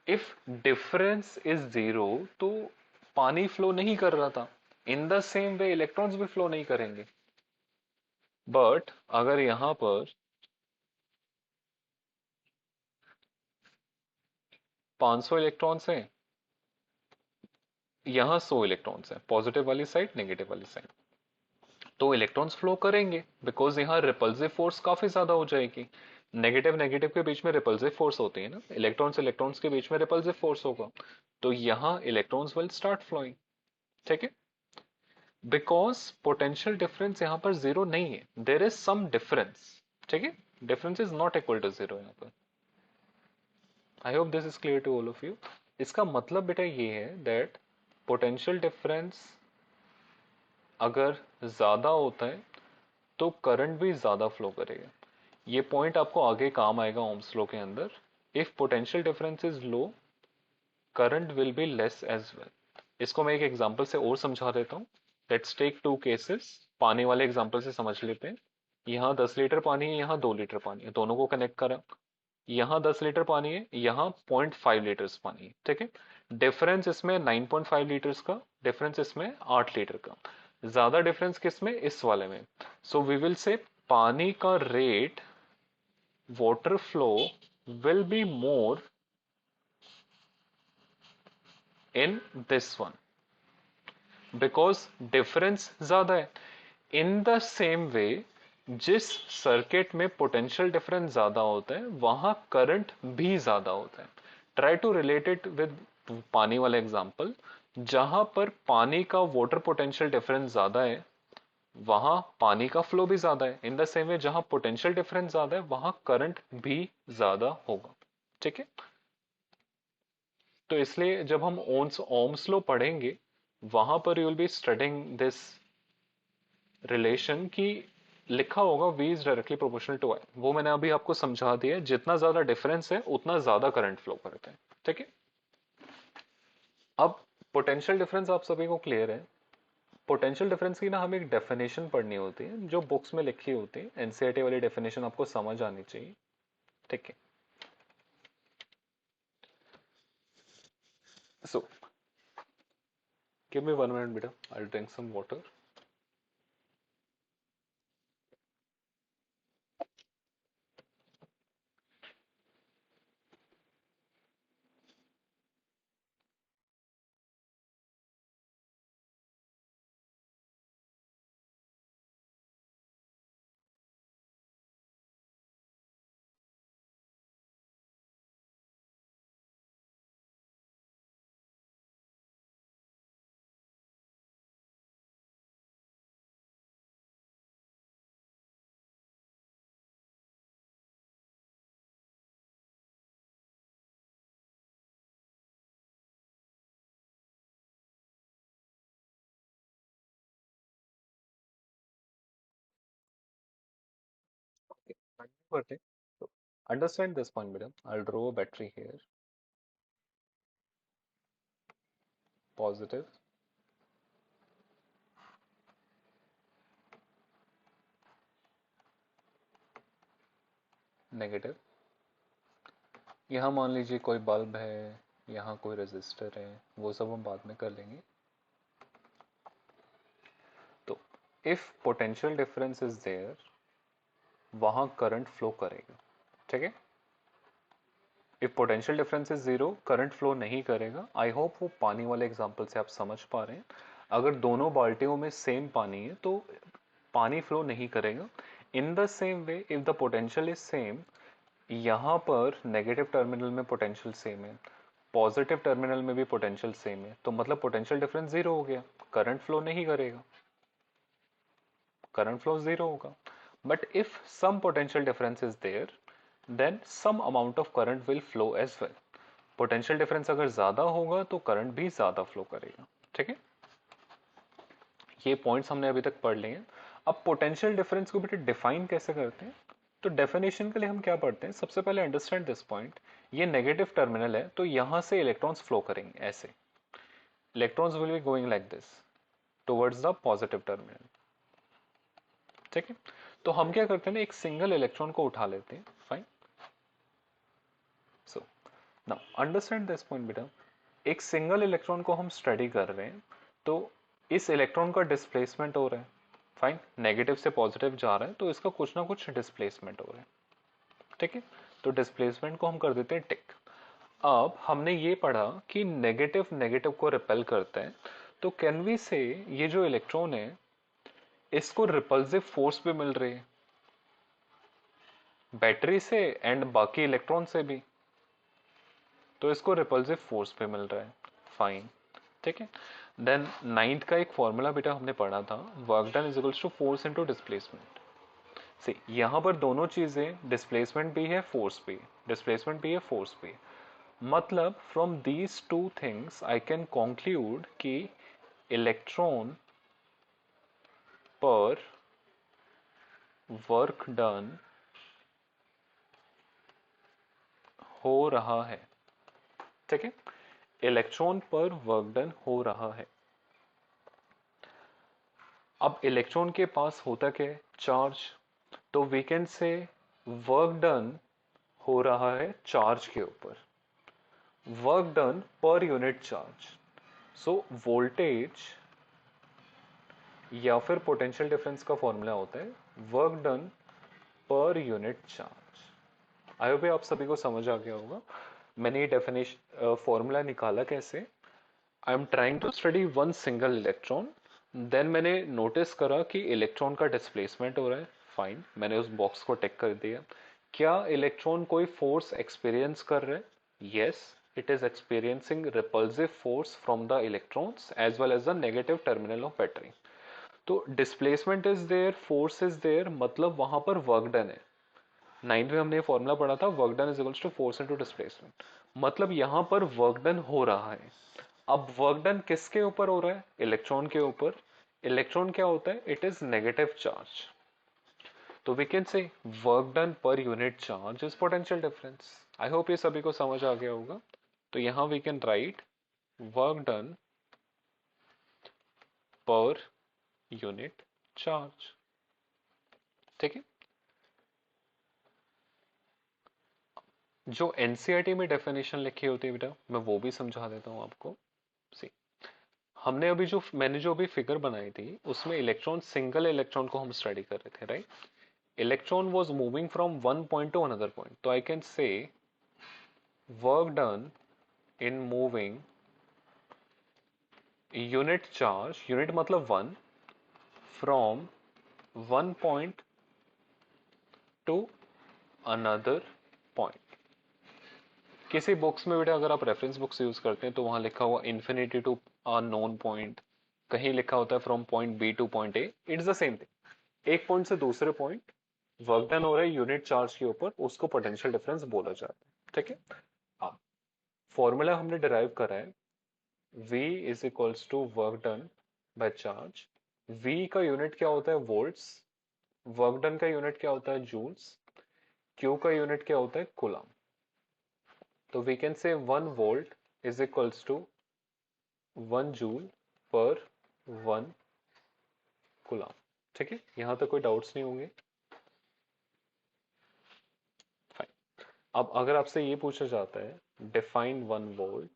इफ डिफरेंस इज 0, तो पानी फ्लो नहीं कर रहा था, in the same way electrons भी फ्लो नहीं करेंगे। बट अगर यहां पर 500 इलेक्ट्रॉन्स हैं, यहां 100 इलेक्ट्रॉन्स हैं, पॉजिटिव वाली साइड नेगेटिव वाली साइड, तो इलेक्ट्रॉन्स फ्लो करेंगे बिकॉज यहाँ रिपल्सिव फोर्स काफी ज्यादा हो जाएगी। नेगेटिव नेगेटिव के बीच में रिपल्सिव फोर्स होती है ना, इलेक्ट्रॉन्स इलेक्ट्रॉन्स के बीच में रिपल्सिव फोर्स होगा, तो यहाँ इलेक्ट्रॉन्स विल स्टार्ट फ्लोइंग। ठीक है, बिकॉज पोटेंशियल डिफरेंस यहाँ पर 0 नहीं है, देर इज सम डिफरेंस। ठीक है, difference is not equal to 0 यहाँ पर। I hope this is clear to all of you. इसका मतलब बेटा ये है दैट पोटेंशियल डिफरेंस अगर ज्यादा होता है तो करंट भी ज्यादा फ्लो करेगा। ये पॉइंट आपको आगे काम आएगा ओम्स लॉ के अंदर। If potential difference is low, current will be less as well. इसको मैं एक एग्जांपल से और समझा देता हूँ। Let's take 2 cases. पानी वाले एग्जांपल से समझ लेते हैं। यहाँ 10 लीटर पानी है, यहाँ 2 लीटर पानी है, दोनों को कनेक्ट करा। यहाँ 10 लीटर पानी है, यहाँ 0.5 लीटर्स पानी है, ठीक है। डिफरेंस इसमें 9.5 लीटर्स का, डिफरेंस इसमें 8 लीटर का। ज्यादा डिफरेंस किस में, इस वाले में। सो वी विल से पानी का rate, water flow will be more in this one, because difference ज्यादा है। इन द सेम वे, जिस सर्किट में पोटेंशियल डिफरेंस ज्यादा होता है वहां करंट भी ज्यादा होता है। Try to relate it with पानी वाला एग्जांपल। जहां पर पानी का वाटर पोटेंशियल डिफरेंस ज्यादा है वहां पानी का फ्लो भी ज्यादा है। इन द सेम वे, जहां पोटेंशियल डिफरेंस ज्यादा है वहां करंट भी ज्यादा होगा, ठीक है। तो इसलिए जब हम ओम्स लॉ पढ़ेंगे वहां पर you will be studying this relation की, लिखा होगा V is directly proportional to I। वो मैंने अभी आपको समझा दिया है, जितना ज्यादा डिफरेंस है उतना ज्यादा करंट फ्लो करते हैं, ठीक है। अब पोटेंशियल डिफरेंस आप सभी को क्लियर है। पोटेंशियल डिफरेंस की ना हमें एक डेफिनेशन पढ़नी होती है जो बुक्स में लिखी होती है। एनसीईआरटी वाली डेफिनेशन आपको समझ आनी चाहिए, ठीक है। सो गिव मी 1 मिनट बेटा, I drink some water. So understand this point बेटा, I'll draw a battery here, positive, negative. यहाँ मान लीजिए कोई बल्ब है, यहाँ कोई रेजिस्टर है, वो सब हम बाद में कर लेंगे। तो if potential difference is there वहां करंट फ्लो करेगा, ठीक है। If potential difference is zero current flow नहीं करेगा। आई होप वो पानी वाले एग्जांपल से आप समझ पा रहे हैं। अगर दोनों बाल्टियों में सेम पानी है तो पानी फ्लो नहीं करेगा। In the same way if the potential is same, यहाँ पर नेगेटिव टर्मिनल में पोटेंशियल सेम है, पॉजिटिव टर्मिनल में भी पोटेंशियल सेम है, तो मतलब पोटेंशियल डिफरेंस जीरो हो गया, करंट फ्लो नहीं करेगा, करंट फ्लो जीरो होगा। But if some potential difference is there then some amount of current will flow as well. Potential difference अगर ज्यादा होगा तो करंट भी ज्यादा फ्लो करेगा, ठीक है। ये पॉइंट्स हमने अभी तक पढ़ लिए हैं। अब पोटेंशियल डिफरेंस को बेटा डिफाइन कैसे करते हैं, तो डेफिनेशन के लिए हम क्या पढ़ते हैं, सबसे पहले अंडरस्टैंड दिस पॉइंट। ये नेगेटिव टर्मिनल है तो यहां से इलेक्ट्रॉन्स फ्लो करेंगे ऐसे, electrons will be going like this towards the positive terminal, ठीक है। तो हम क्या करते हैं ना, एक सिंगल इलेक्ट्रॉन को उठा लेते हैं, fine. So now understand this point बेटा। एक सिंगल इलेक्ट्रॉन को हम स्टडी कर रहे हैं तो इस इलेक्ट्रॉन का डिस्प्लेसमेंट हो रहा है, फाइन। नेगेटिव से पॉजिटिव जा रहा है तो इसका कुछ ना कुछ डिस्प्लेसमेंट हो रहा है, ठीक है। तो डिस्प्लेसमेंट को हम कर देते हैं टिक। अब हमने ये पढ़ा कि नेगेटिव नेगेटिव को रिपेल करता है, तो कैन वी से ये जो इलेक्ट्रॉन है इसको रिपल्सिव फोर्स भी मिल रही है बैटरी से एंड बाकी इलेक्ट्रॉन से भी, तो इसको रिपल्सिव फोर्स भी मिल रहा है, फाइन, ठीक है। देन नाइन्थ का एक फॉर्मूला बेटा हमने पढ़ा था, work done is equals to force into displacement. See यहां पर दोनों चीजें, डिस्प्लेसमेंट भी है फोर्स भी, डिस्प्लेसमेंट भी है फोर्स भी। मतलब from these two things I can conclude कि इलेक्ट्रॉन पर वर्क डन हो रहा है, ठीक है। इलेक्ट्रॉन पर वर्क डन हो रहा है। अब इलेक्ट्रॉन के पास होता क्या है, चार्ज। तो we can say work done हो रहा है चार्ज के ऊपर, work done per unit charge. So voltage या फिर पोटेंशियल डिफरेंस का फॉर्मूला होता है work done per unit charge. I hope आप सभी को समझ आ गया होगा। मैंने ये डेफिनेशन फॉर्मूला निकाला कैसे। I am trying to study one single electron, then मैंने नोटिस करा कि इलेक्ट्रॉन का डिस्प्लेसमेंट हो रहा है। फाइन, मैंने उस बॉक्स को टिक कर दिया। क्या इलेक्ट्रॉन कोई फोर्स एक्सपीरियंस कर रहे हैं? Yes, it is experiencing repulsive force from the electrons as well as the negative terminal of battery. तो displacement is there, force is there, मतलब वहां पर वर्क डन है। 9th में हमने ये फॉर्मूला पढ़ा था, work done is equals to force into displacement, मतलब यहां पर वर्क डन हो रहा है। अब वर्क डन किसके ऊपर हो रहा है? इलेक्ट्रॉन के ऊपर। इलेक्ट्रॉन क्या होता है? It is negative charge. तो we can say work done per unit charge is potential difference. I hope ये सभी को समझ आ गया होगा। तो यहां we can write work done per unit charge. ठीक है। जो एनसीईआरटी में डेफिनेशन लिखी होती है बेटा, मैं वो भी समझा देता हूं आपको। सी, हमने अभी जो मैंने जो अभी फिगर बनाई थी उसमें इलेक्ट्रॉन, सिंगल इलेक्ट्रॉन को हम स्टडी कर रहे थे, right. Electron was moving from one point to another point, तो I can say work done in moving unit charge, unit मतलब one, from one point to another point. किसी books में बेटा अगर आप रेफरेंस बुक्स यूज करते हैं तो वहां लिखा हुआ infinity to a known point, कहीं लिखा होता है from point B to point A, it's the same thing. एक पॉइंट से दूसरे पॉइंट वर्क डन हो रहा है यूनिट चार्ज के ऊपर, उसको पोटेंशियल डिफरेंस बोला जाता है। ठीक है। अब फॉर्मूला हमने डिराइव करा है, V is equals to work done by charge. V का यूनिट क्या होता है? वोल्ट्स। वर्क डन का यूनिट क्या होता है? जूल्स। Q का यूनिट क्या होता है? कूलम। तो we can say 1 volt is equals to 1 joule per 1 coulomb. ठीक है, यहां तक कोई डाउट्स नहीं होंगे? फाइन। अब अगर आपसे ये पूछा जाता है define 1 volt,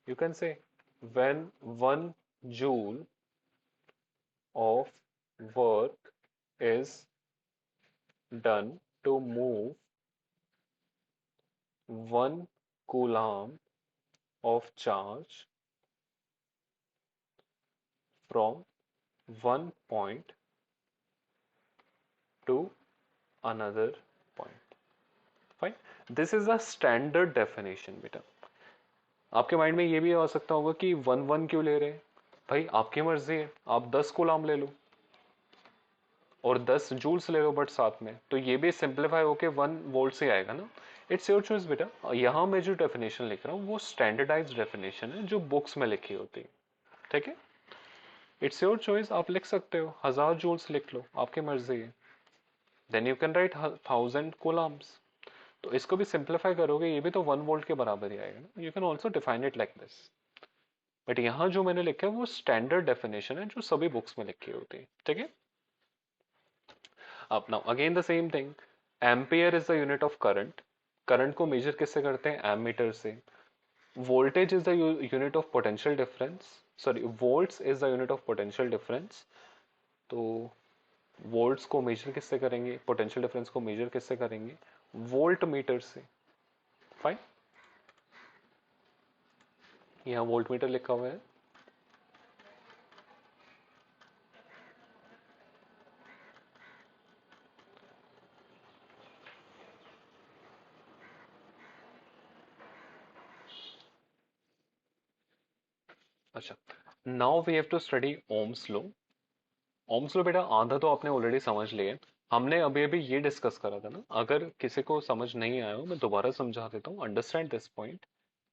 you can say when 1 joule of work is done to move 1 coulomb of charge from one point to another point. Fine. This is a standard definition बेटा। आपके माइंड में ये भी आ सकता होगा कि 1 1 क्यों ले रहे हैं? भाई आपकी मर्जी है, आप 10 कूलाम ले लो और 10 जूल्स ले लो बट साथ में, तो ये भी सिंप्लीफाई होके 1 वोल्ट से आएगा ना। इट्स योर चॉइस बेटा। यहाँ मैं जो डेफिनेशन लिख रहा हूँ वो स्टैंडर्डाइज डेफिनेशन है जो बुक्स में लिखी होती है। ठीक है, इट्स योर चॉइस, आप लिख सकते हो 1000 जूल्स लिख लो, आपकी मर्जी है। Then you can write 1000 coulombs. तो इसको भी सिंप्लीफाई करोगे, ये भी तो 1 वोल्ट के बराबर ही आएगा ना। You can also define it like this, but यहाँ जो मैंने लिखा है वो स्टैंडर्ड डेफिनेशन है जो सभी बुक्स में लिखी होती है। ठीक है। अब now again the same thing, ampere is the unit of current. Current को मेजर किससे करते हैं? एमीटर से। Voltage is the unit of potential difference, sorry volts is the unit of potential difference. तो वोल्ट्स को मेजर किससे करेंगे? Potential difference को मेजर किससे करेंगे? वोल्ट मीटर से। फाइन, यहाँ वोल्ट मीटर लिखा हुआ है। अच्छा, now we have to study Ohm's law. Ohm's law बेटा आधा तो आपने ऑलरेडी समझ लिया। हमने अभी अभी ये डिस्कस करा था ना, अगर किसी को समझ नहीं आया हो मैं दोबारा समझा देता हूँ। Understand this point.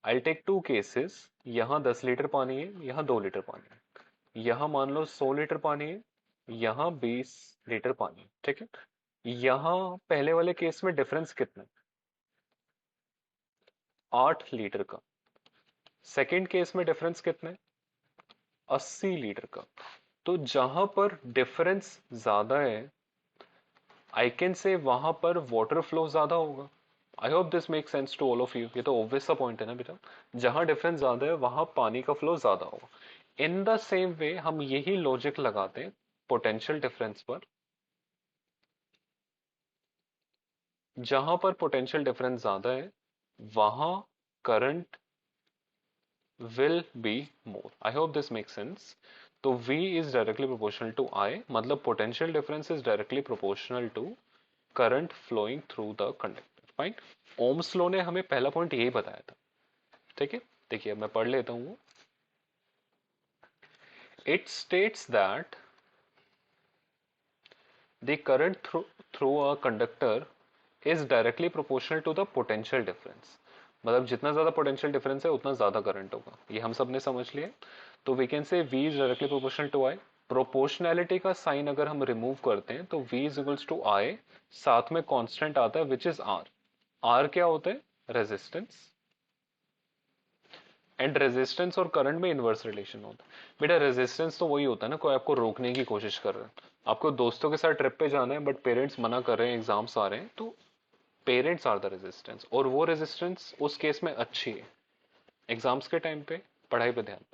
I take 2 cases, यहाँ 10 लीटर पानी है, यहाँ 2 लीटर पानी है। यहाँ मान लो 100 लीटर पानी है, यहाँ 20 लीटर पानी है। ठीक है। यहाँ पहले वाले केस में डिफरेंस कितना है? 8 लीटर का। सेकेंड केस में डिफरेंस कितना है? 80 लीटर का। तो जहां पर डिफरेंस ज्यादा है आई कैन से वहां पर वाटर फ्लो ज्यादा होगा। I hope this make sense to all of you. ये तो ऑब्वियस सा पॉइंट है ना बेटा, जहां डिफरेंस ज्यादा है वहां पानी का फ्लो ज्यादा होगा। इन द सेम वे हम यही लॉजिक लगाते हैं पोटेंशियल डिफरेंस पर। जहां पर पोटेंशियल डिफरेंस ज्यादा है वहां current will be more. I hope this makes sense. तो V is directly proportional to I, मतलब potential difference is directly proportional to current flowing through the conductor. Fine. Ohm's law ने हमें पहला point यही बताया था। ठीक है, देखिए अब मैं पढ़ लेता हूँ। It states that the current through a conductor is directly proportional to the potential difference। मतलब जितना ज्यादा पोटेंशियल डिफरेंस है उतना ज्यादा करंट होगा, ये हम सब ने समझ लिया। तो we can say V is directly proportional to I। Proportionality का साइन अगर हम रिमूव करते हैं तो V is equals to I, साथ में कांस्टेंट आता है विच इज R। R क्या होता है? रेजिस्टेंस। एंड रेजिस्टेंस और करंट में इनवर्स रिलेशन होता है। बेटा रेजिस्टेंस तो वही होता है ना, कोई आपको रोकने की कोशिश कर रहा है, आपको दोस्तों के साथ ट्रिप पे जाना है बट पेरेंट्स मना कर रहे हैं, एग्जाम्स आ रहे हैं, तो पेरेंट्स आर द रेजिस्टेंस, और वो रेजिस्टेंस उस केस में अच्छी है एग्जाम्स के टाइम पे, पढ़ाई पे ध्यान।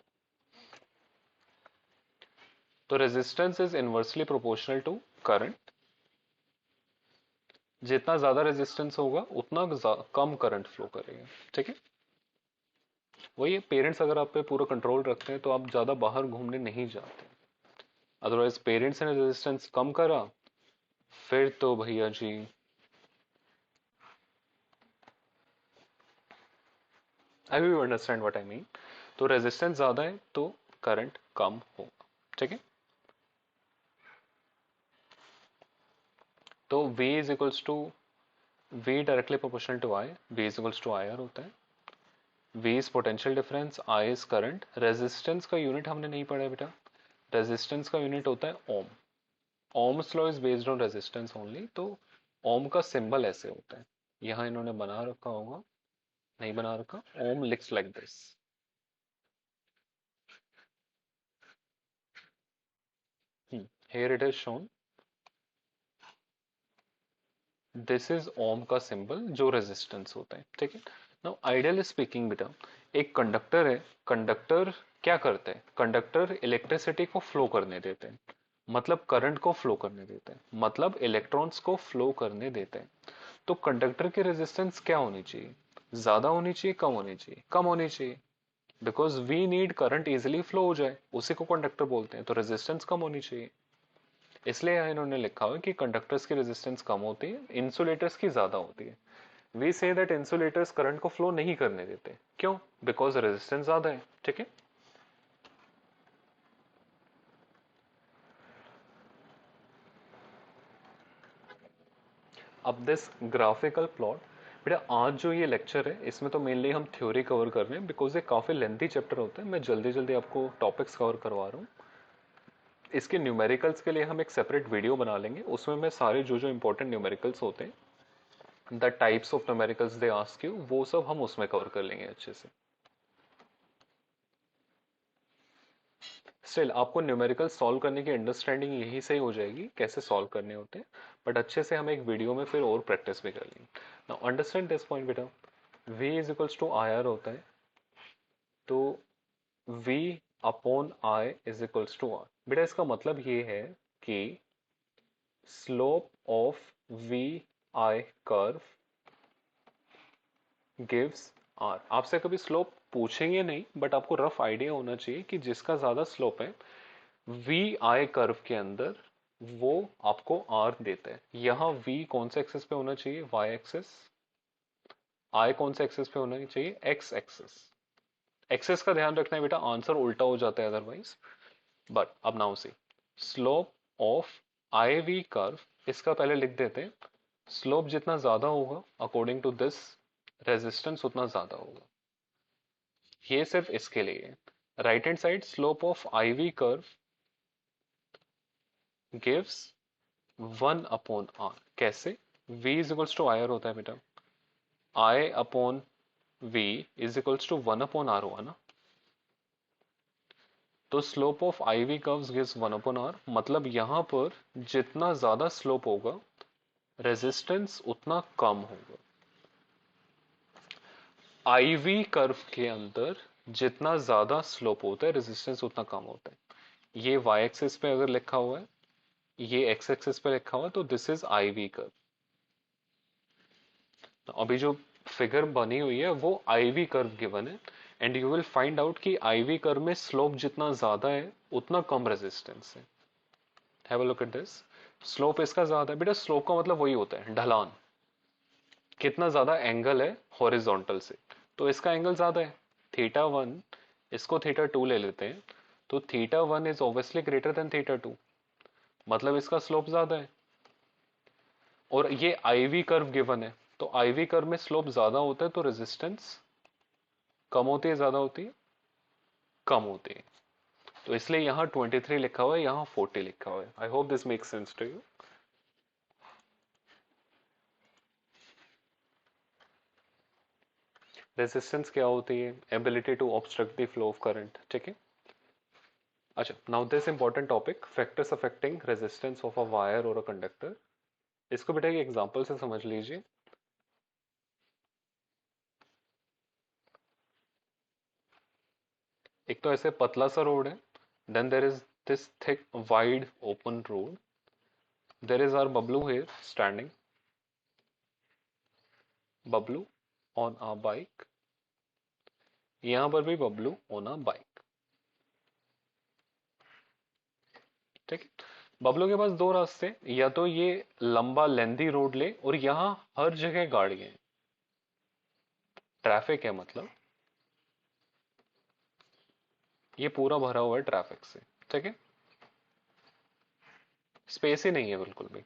तो resistance is inversely proportional to current. जितना ज्यादा रेजिस्टेंस होगा उतना कम करंट फ्लो करेगा। ठीक है, वही पेरेंट्स अगर आप पे पूरा कंट्रोल रखते हैं तो आप ज्यादा बाहर घूमने नहीं जाते। अदरवाइज पेरेंट्स ने रेजिस्टेंस कम करा फिर तो भैया जी। I will understand what I mean. तो रेजिस्टेंस ज्यादा है तो करंट कम होगा। ठीक है, तो V is equals to V directly proportional to I, V is equals to IR होता है। V is potential difference, I is current. Resistance का यूनिट हमने नहीं पढ़ा है बेटा, रेजिस्टेंस का यूनिट होता है ohm. Ohm's law is based on resistance only. तो ओम का सिंबल ऐसे होता है, यहां इन्होंने बना रखा होगा, नहीं बना रखा, ohm looks like this. Here it is shown, this is ohm का सिंबल जो रेजिस्टेंस होता है। ठीक है, नाउ आइडियली स्पीकिंग बेटा, एक कंडक्टर है, कंडक्टर क्या करते हैं? कंडक्टर इलेक्ट्रिसिटी को फ्लो करने देते हैं, मतलब करंट को फ्लो करने देते हैं, मतलब इलेक्ट्रॉन्स को फ्लो करने देते हैं। तो कंडक्टर की रेजिस्टेंस क्या होनी चाहिए? ज्यादा होनी चाहिए, कम होनी चाहिए? कम होनी चाहिए, because we need current easily flow हो जाए, उसी को कंडक्टर बोलते हैं। तो रेजिस्टेंस कम होनी चाहिए, इसलिए यहाँ इन्होंने लिखा हुआ है कि कंडक्टर्स की रेजिस्टेंस कम होती है, इंसुलेटर्स की ज्यादा होती है। We say that insulators current को फ्लो नहीं करने देते, क्यों? बिकॉज रेजिस्टेंस ज्यादा है। ठीक है, अब दिस ग्राफिकल प्लॉट। बेटा आज जो ये लेक्चर है इसमें तो मेनली हम थ्योरी कवर कर रहे हैं, बिकॉज ये काफी लेंथी चैप्टर होता है, मैं जल्दी जल्दी आपको टॉपिक्स कवर करवा रहा हूँ। इसके न्यूमेरिकल्स के लिए हम एक सेपरेट वीडियो बना लेंगे, उसमें मैं सारे जो जो इंपॉर्टेंट न्यूमेरिकल्स होते हैं, the types of numericals they ask you, वो सब हम उसमें कवर कर लेंगे अच्छे से। स्टिल आपको न्यूमेरिकल सॉल्व करने की अंडरस्टैंडिंग यही से ही हो जाएगी कैसे सॉल्व करने होते हैं, बट अच्छे से हम एक वीडियो में फिर और प्रैक्टिस भी कर लेंगे। नाउ अंडरस्टैंड दिस पॉइंट बेटा, V is equals to I R होता है, तो V upon I is equals to R. बेटा इसका मतलब ये है कि slope of V I curve gives R। आपसे कभी स्लोप पूछेंगे नहीं, बट आपको रफ आइडिया होना चाहिए कि जिसका ज्यादा स्लोप है वी आई कर्व के अंदर, वो आपको आर देता है। यहां वी कौन से एक्सेस पे होना चाहिए? Y access. आई कौन से एक्सेस पे होना चाहिए? X access. एक्सेस का ध्यान रखना है बेटा, आंसर उल्टा हो जाता है अदरवाइज। बट अब now see, slope of I V curve, इसका पहले लिख देते हैं। स्लोप जितना ज्यादा होगा अकॉर्डिंग टू दिस रेजिस्टेंस उतना ज्यादा होगा। ये सिर्फ इसके लिए। Right hand side slope of I V curve gives 1 upon R. कैसे? V is equals to I R होता है बेटा, I upon V is equals to 1 upon R हुआ ना। तो slope of I V curves gives 1 upon R, मतलब यहां पर जितना ज्यादा स्लोप होगा रेजिस्टेंस उतना कम होगा। आईवी कर्व के अंदर जितना ज्यादा स्लोप होता है रेजिस्टेंस उतना कम होता है। ये वाई एक्सिस पे अगर लिखा हुआ है, ये एक्स एक्सिस पे लिखा हुआ है, तो दिस इज आईवी कर्व। तो अभी जो फिगर बनी हुई है वो आईवी कर्व गिवन है, and you will find out कि आईवी कर्व में स्लोप जितना ज्यादा है उतना कम रेजिस्टेंस है। Have a look at this. Slope इसका ज्यादा है बेटा, स्लोप का मतलब वही होता है ढलान, कितना ज्यादा एंगल है हॉरिजॉन्टल से, तो इसका एंगल ज्यादा है थीटा वन, इसको थीटा टू ले लेते हैं, तो theta one is obviously greater than theta two, मतलब इसका स्लोप ज्यादा है। और ये आईवी कर्व गिवन है, तो आईवी कर्व में स्लोप ज्यादा होता है तो रेजिस्टेंस कम होती है ज्यादा होती है, कम होती है। तो इसलिए यहाँ 23 लिखा हुआ है, यहाँ 40 लिखा हुआ है। I hope this makes sense to you. Resistance क्या होती है? Ability to obstruct the flow of current, ठीक है। अच्छा, now this important topic, factors affecting resistance of a wire और अ कंडक्टर। इसको बेटा एक एग्जांपल से समझ लीजिए। एक तो ऐसे पतला सा रोड है, then there is this thick wide open road, there is our Bablu here standing, Bablu on a bike, यहां पर भी बबलू ऑन अ बाइक, ठीक है। बबलू के पास दो रास्ते, या तो ये लंबा लेंदी रोड ले और यहां हर जगह गाड़ियां हैं, ट्रैफिक है, मतलब ये पूरा भरा हुआ है ट्रैफिक से, ठीक है। स्पेस ही नहीं है बिल्कुल भी,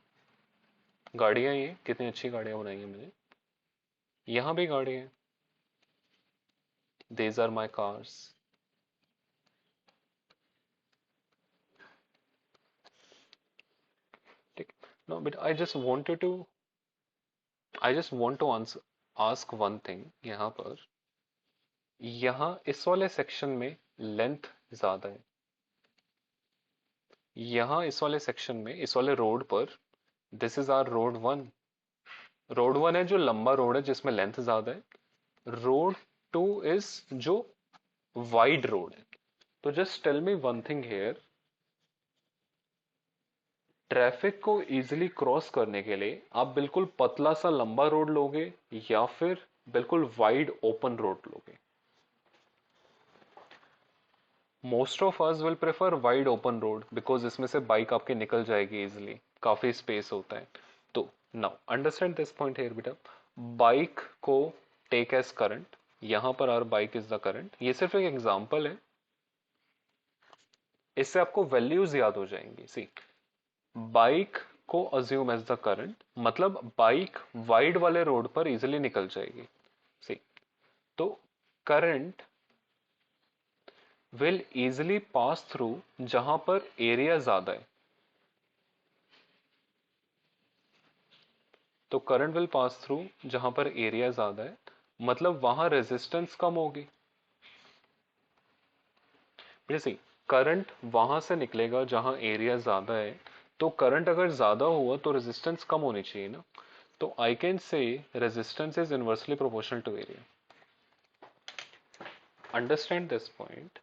गाड़ियां ही हैं, कितनी अच्छी गाड़ियां बनाई है मैंने, यहां भी गाड़ियां हैं, these are my cars, ठीक। No but I just want to answer ask one thing. यहाँ पर, यहाँ इस वाले सेक्शन में लेंथ ज्यादा है, यहाँ इस वाले सेक्शन में इस वाले रोड पर, this is our road one, road one है जो लंबा रोड है जिसमें लेंथ ज्यादा है, रोड टू इज जो वाइड रोड है। तो just tell me one thing here, traffic को इजीली क्रॉस करने के लिए आप बिल्कुल पतला सा लंबा रोड लोगे या फिर बिल्कुल वाइड ओपन रोड लोगे? Most of us will prefer wide open road because इसमें से बाइक आपकी निकल जाएगी इजिली, काफी स्पेस होता है। तो now understand this point here बेटा, बाइक को टेक एज करंट, यहां पर our bike is the current, ये सिर्फ एक एग्जांपल है, इससे आपको वैल्यूज याद हो जाएंगी। सी, बाइक को अज्यूम एज द करंट, मतलब बाइक वाइड वाले रोड पर इजिली निकल जाएगी। सी, तो current will easily pass through जहां पर एरिया ज्यादा है, तो करंट विल पास थ्रू जहां पर एरिया ज्यादा है, मतलब वहां रेजिस्टेंस कम होगी। जैसे करंट वहां से निकलेगा जहां एरिया ज्यादा है, तो करंट अगर ज्यादा हुआ तो रेजिस्टेंस कम होनी चाहिए ना, तो I can say resistance is inversely proportional to area. Understand this point,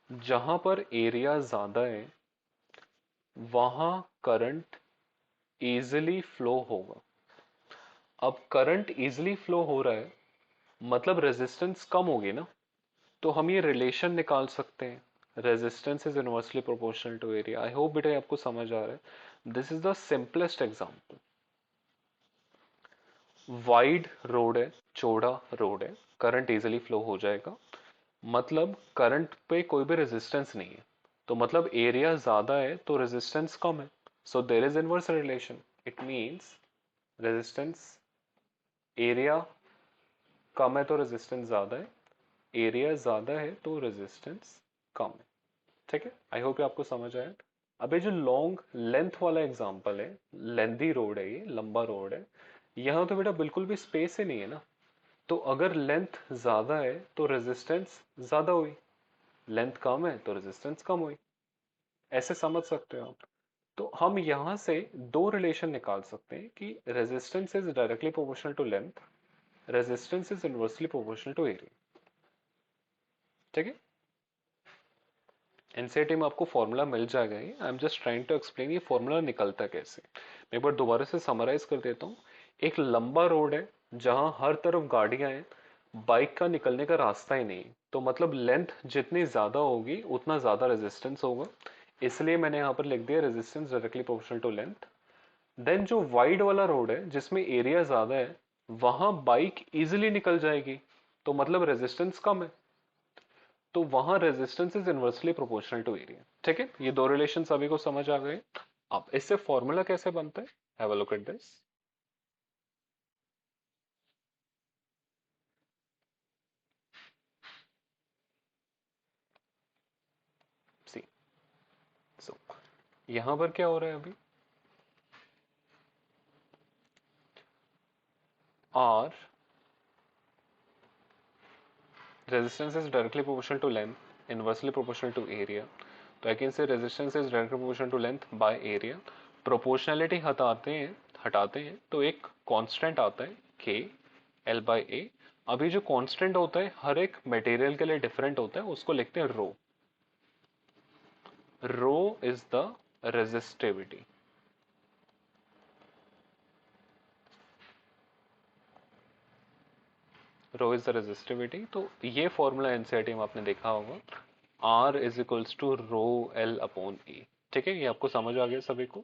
जहां पर एरिया ज्यादा है वहां करंट इजिली फ्लो होगा। अब करंट इजिली फ्लो हो रहा है मतलब रेजिस्टेंस कम होगी ना, तो हम ये रिलेशन निकाल सकते हैं, resistance is inversely proportional to area. I hope बेटा ये आपको समझ आ रहा है। This is the simplest example. Wide road है, चौड़ा रोड है, करंट इजिली फ्लो हो जाएगा, मतलब करंट पे कोई भी रेजिस्टेंस नहीं है, तो मतलब एरिया ज्यादा है तो रेजिस्टेंस कम है, so there is inverse relation. It means resistance, area कम है तो रेजिस्टेंस ज्यादा है, एरिया ज्यादा है तो रेजिस्टेंस कम है, ठीक है। आई होप ये आपको समझ आया। अब ये जो लॉन्ग लेंथ वाला एग्जांपल है, लेंथी रोड है, ये लंबा रोड है, यहाँ तो बेटा बिल्कुल भी स्पेस ही नहीं है ना, तो अगर लेंथ ज्यादा है तो रेजिस्टेंस ज्यादा हुई, लेंथ कम है तो रेजिस्टेंस कम हुई, ऐसे समझ सकते हो आप। तो हम यहां से दो रिलेशन निकाल सकते हैं कि resistance is directly proportional to length, resistance is inversely proportional to area. ठीक है, एनसीईआरटी में आपको फॉर्मूला मिल जाएगा। I am just trying to explain ये फॉर्मूला निकलता कैसे। मैं एक बार दोबारा से समराइज कर देता हूँ। एक लंबा रोड है जहां हर तरफ गाड़ियां हैं, बाइक का निकलने का रास्ता ही नहीं, तो मतलब लेंथ जितनी ज्यादा होगी उतना ज्यादा रेजिस्टेंस होगा, इसलिए मैंने यहाँ पर लिख दिया resistance directly proportional to length. Then जो वाइड वाला रोड है जिसमें एरिया ज्यादा है, वहां बाइक इजिली निकल जाएगी, तो मतलब रेजिस्टेंस कम है, तो वहां resistance is inversely proportional to area. ठीक है, ये दो रिलेशन सभी को समझ आ गए। अब इससे फॉर्मूला कैसे बनता है, have a look at this. See, so यहां पर क्या हो रहा है अभी, R resistance is directly proportional to length, inversely proportional to area, तो आई कैन से resistance is directly proportional to length by area। proportionality हटाते हैं तो एक कांस्टेंट आता है k l by a। अभी जो कांस्टेंट होता है हर एक मटेरियल के लिए डिफरेंट होता है, उसको लिखते हैं rho. Rho is the resistivity. Rho is the resistivity, तो ये फॉर्मूला एनसीईआरटी में आपने देखा होगा, R is equals to rho L upon A. ठीक है, ये आपको समझ आ गया सभी को।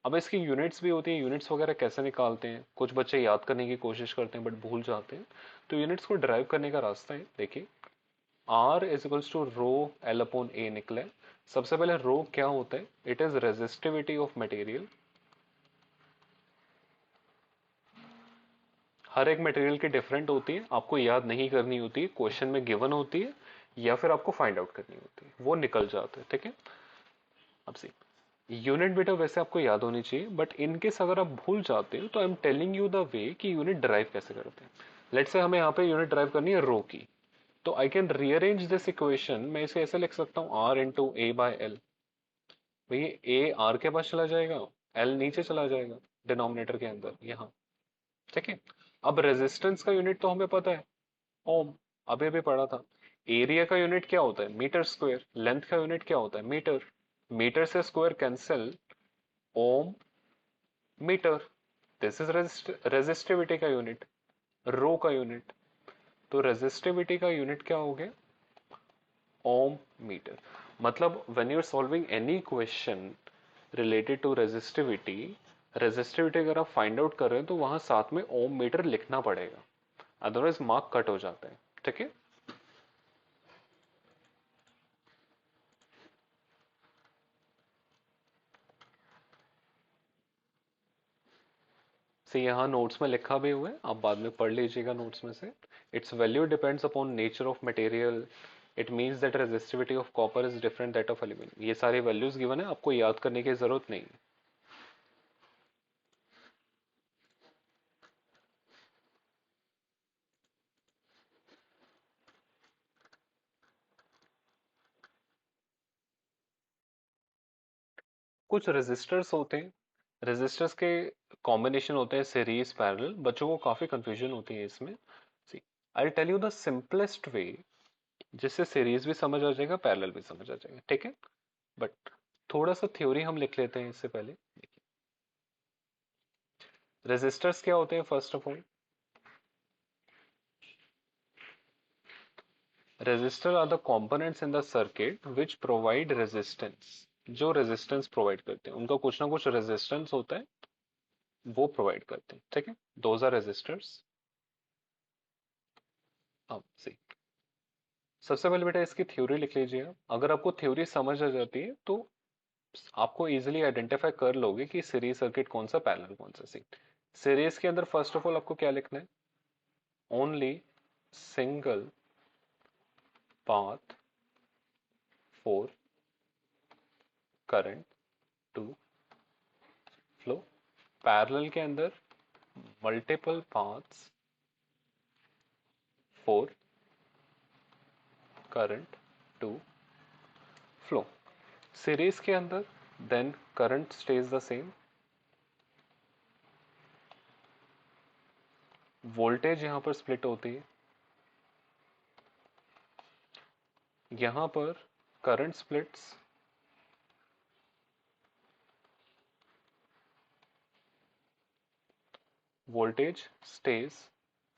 अब इसकी यूनिट्स भी होती हैं, यूनिट्स वगैरह कैसे निकालते हैं, कुछ बच्चे याद करने की कोशिश करते हैं बट भूल जाते हैं, तो यूनिट्स को ड्राइव करने का रास्ता है। देखिए, R is equals to rho L upon A निकला है। सबसे पहले रो क्या होता है, it is resistivity of material. हर एक मटेरियल की डिफरेंट होती है, आपको याद नहीं करनी होती है, क्वेश्चन में गिवन होती है या फिर आपको फाइंड आउट करनी होती है, वो निकल जाते हैं। ठीक है, अब सी यूनिट बेटा वैसे आपको याद होनी चाहिए, बट इनकेस अगर आप भूल जाते हो तो आई am telling you the way कि यूनिट ड्राइव कैसे करते हैं। लेट्स से हमें यहाँ पे यूनिट ड्राइव करनी है रो की, तो I can rearrange this equation. मैं इसे ऐसे लिख सकता हूँ, R into A by L. भैया ए आर के पास चला जाएगा, एल नीचे चला जाएगा डिनोमिनेटर के अंदर यहाँ। ठीक है, अब रेजिस्टेंस का यूनिट तो हमें पता है, ओम, अभी अभी पढ़ा था। एरिया का यूनिट क्या होता है, मीटर स्क्वायर। लेंथ का यूनिट क्या होता है, मीटर। मीटर से square cancel, ohm metre. This is resistivity का यूनिट, रो का यूनिट। तो रेजिस्टिविटी का यूनिट क्या हो गया, ओम मीटर। मतलब when you are solving any question related to resistivity, resistivity अगर आप फाइंड आउट कर रहे हैं तो वहां साथ में ओम मीटर लिखना पड़ेगा, अदरवाइज मार्क कट हो जाता है। ठीक है, से यहाँ नोट्स में लिखा भी हुआ है, आप बाद में पढ़ लीजिएगा नोट्स में से। It's value depends upon nature of material. It means that resistivity of copper is different that of aluminium. ये सारी वैल्यूज गिवन है, आपको याद करने की जरूरत नहीं है। कुछ रेजिस्टर्स होते हैं, रेजिस्टर्स के कॉम्बिनेशन होते हैं सीरीज पैरेलल, बच्चों को काफी कंफ्यूजन होती है इसमें। See, I tell you the simplest way, जिससे सीरीज भी समझ आ जाएगा, पैरेलल भी समझ आ जाएगा। ठीक है, बट थोड़ा सा थ्योरी हम लिख लेते हैं इससे पहले। रेजिस्टर्स क्या होते हैं, first of all, resistor are the components in the circuit which provide resistance। जो रेजिस्टेंस प्रोवाइड करते हैं उनका कुछ ना कुछ रेजिस्टेंस होता है, वो प्रोवाइड करते हैं। ठीक है, दोज आर रेजिस्टर्स। अब सी, सबसे पहले बेटा इसकी थ्योरी लिख लीजिए आप। अगर आपको थ्योरी समझ आ जाती है तो आपको इजीली आइडेंटिफाई कर लोगे कि सीरीज सर्किट कौन सा, पैरेलल कौन सा। सी, सीरीज के अंदर फर्स्ट ऑफ ऑल आपको क्या लिखना है, only single path for current to flow. Parallel के अंदर multiple paths for current to flow. Series के अंदर then current stays the same, voltage यहां पर स्प्लिट होती है, यहां पर current splits, voltage stays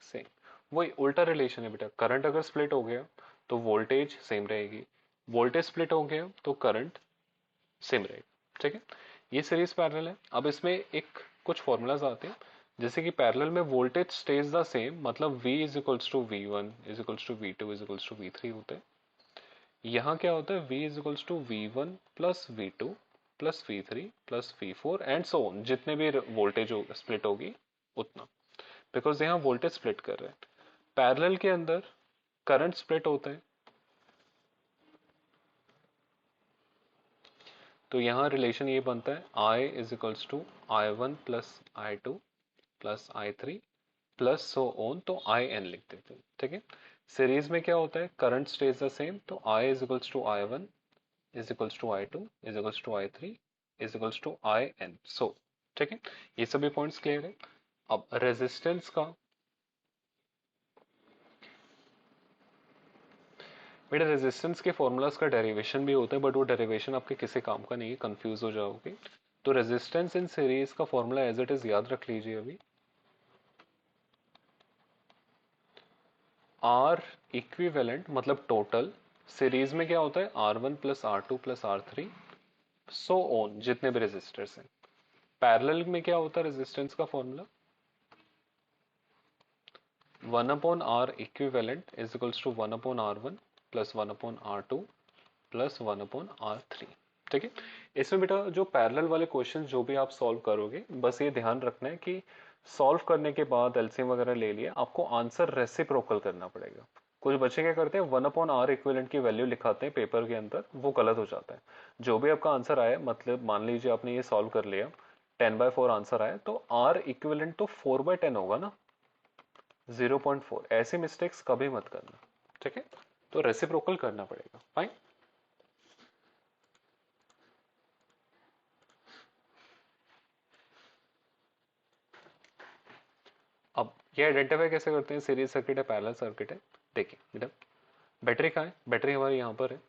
same. वही उल्टा रिलेशन है बेटा, करंट अगर स्प्लिट हो गया तो वोल्टेज सेम रहेगी, वोल्टेज स्प्लिट हो गया तो करंट सेम रहेगा। ठीक है, ये सीरीज पैरेलल है। अब इसमें एक कुछ फॉर्मूलाज आते हैं, जैसे कि पैरेलल में वोल्टेज स्टेज द सेम, मतलब V is equals to V1 is equals to V2 is equals to V3 होते हैं। यहाँ क्या होता है, V is equals to V1 plus V2 plus V3 plus V4 and so on, जितने भी voltage split होगी उतना, बिकॉज यहाँ वोल्टेज स्प्लिट कर रहे हैं। पैरेलल के अंदर करंट स्प्लिट होता है, तो यहाँ रिलेशन ये बनता है I is equals to I1 plus I2 plus I3 plus so on, तो IN लिख देते हैं। ठीक है, सीरीज में क्या होता है, करंट स्टेज द सेम, तो I is equals to I1 is equals to I2 is equals to I3 is equals to IN। So ठीक है, ये सभी पॉइंट्स क्लियर है। अब रेजिस्टेंस का, बेटा रेजिस्टेंस के फॉर्मूलाज का डेरिवेशन भी होता है, बट वो डेरिवेशन आपके किसी काम का नहीं है, कंफ्यूज हो जाओगे। तो रेजिस्टेंस इन सीरीज का फॉर्मूला एज इट इज याद रख लीजिए अभी, आर इक्विवेलेंट मतलब टोटल, सीरीज में क्या होता है R1 plus R2 plus R3 so on, जितने भी रेजिस्टर्स हैं। पैरेलल में क्या होता है रेजिस्टेंस का formula, 1 upon R equivalent is equals to 1 upon R1 plus 1 upon R2 plus 1 upon R3। ठीक है, इसमें बेटा जो पैरेलल वाले क्वेश्चन जो भी आप सॉल्व करोगे, बस ये ध्यान रखना है कि सॉल्व करने के बाद एलसीएम वगैरह ले लिया, आपको आंसर रेसिप्रोकल करना पड़ेगा। कुछ बच्चे क्या करते हैं, 1 अपॉन आर इक्विवेलेंट की वैल्यू लिखाते हैं पेपर के अंदर, वो गलत हो जाता है। जो भी आपका आंसर आया, मतलब मान लीजिए आपने ये सॉल्व कर लिया, 10/4 आंसर आया, तो आर इक्विवेलेंट तो 4/10 होगा ना, 0.4। ऐसे मिस्टेक्स कभी मत करना। ठीक है, तो रेसिप्रोकल करना पड़ेगा। फाइन, अब ये आइडेंटिफाई कैसे करते हैं, सीरीज सर्किट है पैरेलल सर्किट है। देखिए बेटा, बैटरी कहाँ है, बैटरी हमारी यहाँ पर है,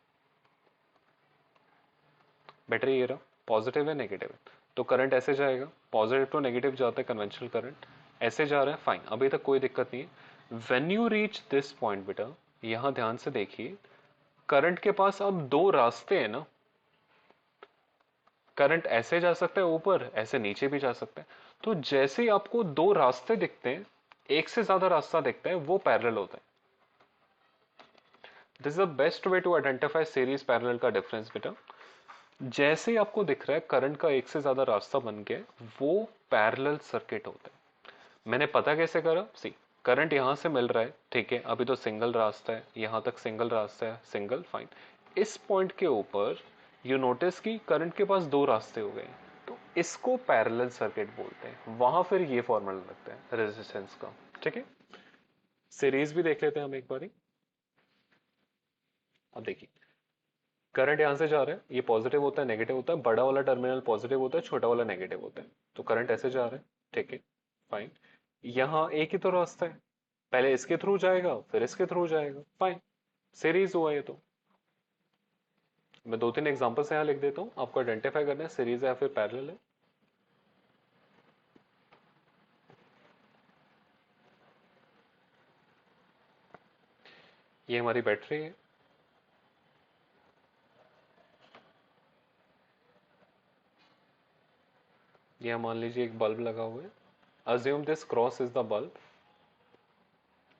बैटरी ये रहा, पॉजिटिव है नेगेटिव है, तो करंट ऐसे जाएगा, पॉजिटिव टू नेगेटिव जाता है कन्वेंशनल करंट, ऐसे जा रहा है। फाइन, अभी तक कोई दिक्कत नहीं है। When you reach this point बेटा, यहां ध्यान से देखिए, करंट के पास अब दो रास्ते हैं ना, करंट ऐसे जा सकता है ऊपर, ऐसे नीचे भी जा सकता है। तो जैसे ही आपको दो रास्ते दिखते हैं, एक से ज्यादा रास्ता दिखता है, वो पैरेलल होता है। This is the best way to identify series parallel का डिफरेंस बेटा। जैसे ही आपको दिख रहा है करंट का एक से ज्यादा रास्ता बन गया, वो पैरेलल सर्किट होता है। मैंने पता कैसे करा, सी, करंट यहां से मिल रहा है, ठीक है, अभी तो सिंगल रास्ता है, यहां तक सिंगल रास्ता है, सिंगल, फाइन। इस पॉइंट के ऊपर यू नोटिस कि करंट के पास दो रास्ते हो गए, तो इसको पैरेलल सर्किट बोलते हैं। वहां फिर ये फॉर्मूला लगता है रेजिस्टेंस का। ठीक है, सीरीज भी देख लेते हैं हम एक बारी। अब देखिए, करंट यहां से जा रहा है, ये पॉजिटिव होता है नेगेटिव होता है, बड़ा वाला टर्मिनल पॉजिटिव होता है, छोटा वाला नेगेटिव होता है, तो करंट ऐसे जा रहा है। ठीक है, फाइन। यहाँ एक ही तो रास्ता है, पहले इसके थ्रू जाएगा फिर इसके थ्रू जाएगा, फाइन, सीरीज हुआ ये तो। मैं दो तीन एग्जांपल्स यहाँ लिख देता हूँ, आपको आइडेंटिफाई करना है सीरीज है या फिर पैरेलल है। ये हमारी बैटरी है, यह मान लीजिए एक बल्ब लगा हुआ है, assume this cross is the bulb.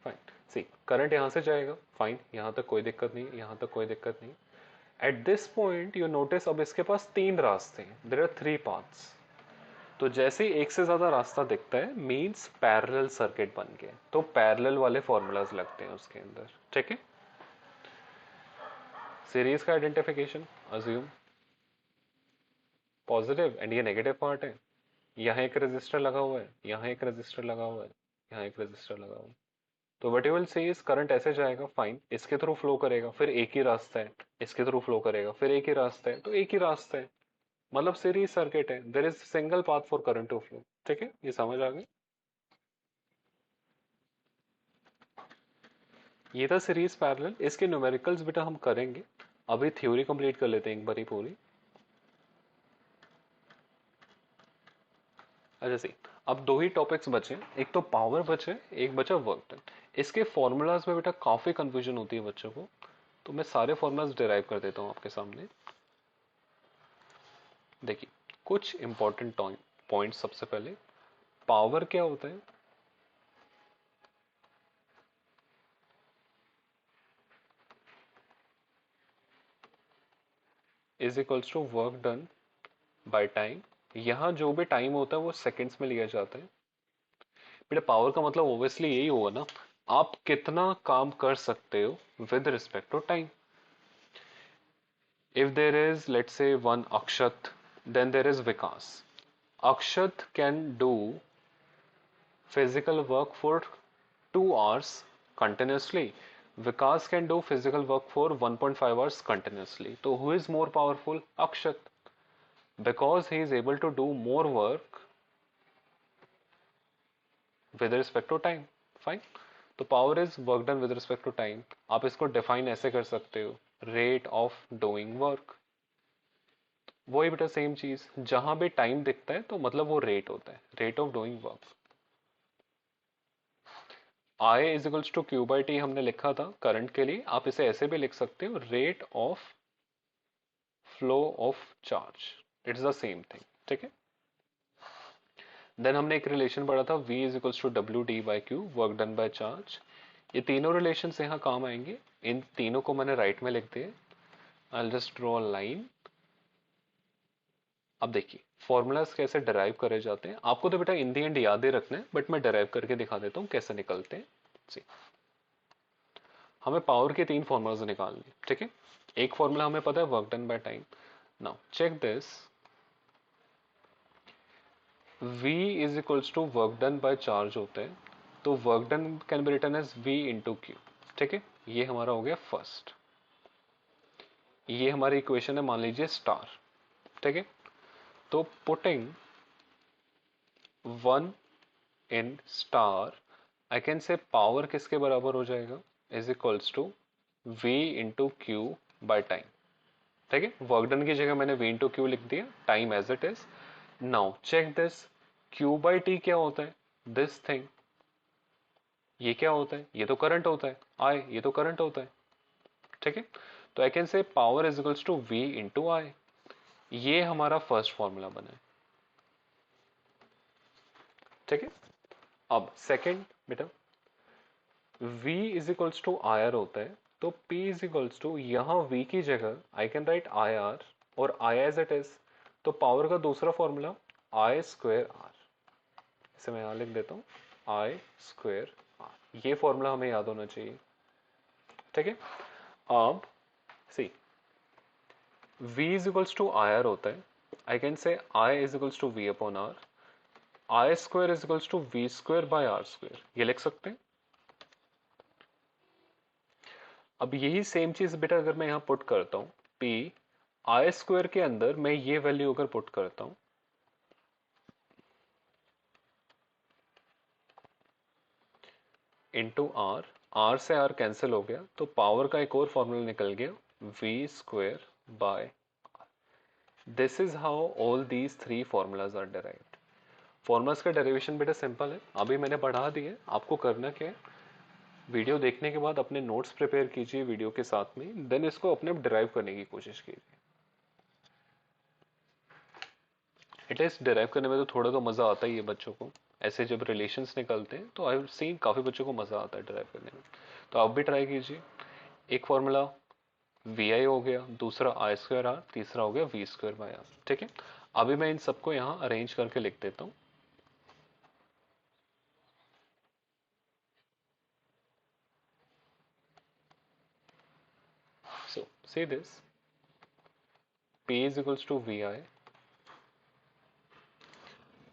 Fine, see, current यहां से जाएगा, फाइन, यहां तक कोई दिक्कत नहीं, यहां तक कोई दिक्कत नहीं। At this point you notice अब इसके पास तीन रास्ते हैं, देयर आर थ्री पाथ्स। तो जैसे ही एक से ज्यादा रास्ता दिखता है, मींस पैरेलल सर्किट बन गया, तो पैरेलल वाले फॉर्मूलाज लगते हैं उसके अंदर। ठीक है, सीरीज का आइडेंटिफिकेशन, अज्यूम पॉजिटिव एंड ये नेगेटिव पार्ट है, यहाँ एक रेजिस्टर लगा हुआ है, यहाँ एक रेजिस्टर लगा हुआ है, यहाँ एक रेजिस्टर लगा हुआ है। तो वट यू विल से इज करंट ऐसे जाएगा, फाइन, इसके थ्रू फ्लो करेगा, फिर एक ही रास्ता है, इसके थ्रू फ्लो करेगा, फिर एक ही रास्ता है, तो एक ही रास्ता है, मतलब सीरीज सर्किट है, there is single path for current to flow. ठीक है, ये समझ आ गई। ये था सीरीज पैरेलल। इसके न्यूमेरिकल्स बेटा हम करेंगे, अभी थ्योरी कंप्लीट कर लेते हैं एक बारी पूरी। अच्छा सी, अब दो ही टॉपिक्स बचे, एक तो पावर बचे, एक बचा वर्क डन। इसके फॉर्मूलाज में बेटा काफी कंफ्यूजन होती है बच्चों को, तो मैं सारे फॉर्मूलाज डिराइव कर देता हूं आपके सामने। देखिए, कुछ इंपॉर्टेंट पॉइंट। सबसे पहले पावर क्या होता है? Is equals to work done by time. यहां जो भी टाइम होता है वो सेकंड्स में लिया जाता है। बेटा पावर का मतलब ऑब्वियसली यही होगा ना, आप कितना काम कर सकते हो with respect to time. if there is, let's say, one Akshat, then there is Vikas. Akshat can do physical work for 2 hours continuously. Vikas can do physical work for 1.5 hours continuously. So who is more powerful? Akshat. Because he is able to do more work with respect to time. Fine. तो power is work done with respect to time. आप इसको define ऐसे कर सकते हो, rate of doing work. वही बेटा same चीज, जहां भी टाइम दिखता है तो मतलब वो रेट होता है, rate of doing work. I is equals to Q by T हमने लिखा था करंट के लिए, आप इसे ऐसे भी लिख सकते हो, rate of flow of charge. It's the same thing. ठीक है। देन हमने एक रिलेशन पढ़ा था, V is equals to W D by Q, work done by charge. ये तीनों रिलेशन यहाँ काम आएंगे। इन तीनों को मैंने राइट में लिख दिया। I just draw line. अब देखिए फॉर्मूलाज कैसे डराइव करे जाते हैं, आपको तो बेटा इन दी एंड याद ही रखना है, बट मैं डराइव करके दिखा देता हूँ कैसे निकलते हैं। सी, हमें पावर के तीन फॉर्मूलाज निकालने। ठीक है, एक फॉर्मूला हमें पता है work done by time. Now check this, V is equals to work done by charge होते हैं, तो work done can be written as V into Q. ठीक है, ये हमारा हो गया फर्स्ट। ये हमारी इक्वेशन है, मान लीजिए स्टार। ठीक है, तो putting 1 in star, I can say power किसके बराबर हो जाएगा, is equals to V into Q by time. ठीक है, वर्क डन की जगह मैंने V इंटू क्यू लिख दिया, time as it is. Now check this, Q by T क्या होता है, दिस थिंग। ये क्या होता है, ये तो करंट होता है, आई ये तो करंट होता है। ठीक है, तो I can say power is equals to V into I. ये हमारा फर्स्ट फॉर्मूला बना है। ठीक है, अब सेकंड बेटा, V is equals to I R होता है, तो P इज इक्वल्स टू, यहां V की जगह I can write I R और आई एज इट इज, तो पावर का दूसरा फॉर्मूला आई स्क्वेयर आर। इसे मैं यहां लिख देता हूं, आई स्क्वेयर आर। ये फॉर्मूला हमें याद होना चाहिए। ठीक है, अब see, V is equals to I R होता है, I can say I is equals to V upon R. I square is equals to V square by R square, ये लिख सकते हैं। अब यही सेम चीज बेटा अगर मैं यहां पुट करता हूं, P आई स्क्वायर के अंदर मैं ये वैल्यू अगर पुट करता हूं, इंटू आर, आर से आर कैंसिल हो गया, तो पावर का एक और फॉर्मूला निकल गया, V square by. This is how all these three formulas are derived. Formulas का डेरिवेशन बेटा सिंपल है, अभी मैंने बढ़ा दिया। आपको करना क्या है, वीडियो देखने के बाद अपने नोट्स प्रिपेयर कीजिए वीडियो के साथ में, देन इसको अपने डिराइव करने की कोशिश कीजिए। एटलीस्ट डिराइव करने में तो थोड़ा तो मज़ा आता ही है बच्चों को, ऐसे जब रिलेशंस निकलते हैं तो आई सीन काफ़ी बच्चों को मज़ा आता है डिराइव करने में। तो आप भी ट्राई कीजिए। एक फॉर्मूला वी आई हो गया, दूसरा आई स्क्वायर आर, तीसरा हो गया वी स्क्वायर बाई आर। ठीक है, अभी मैं इन सबको यहाँ अरेंज करके लिख देता हूँ। So see this, P is equals to V I,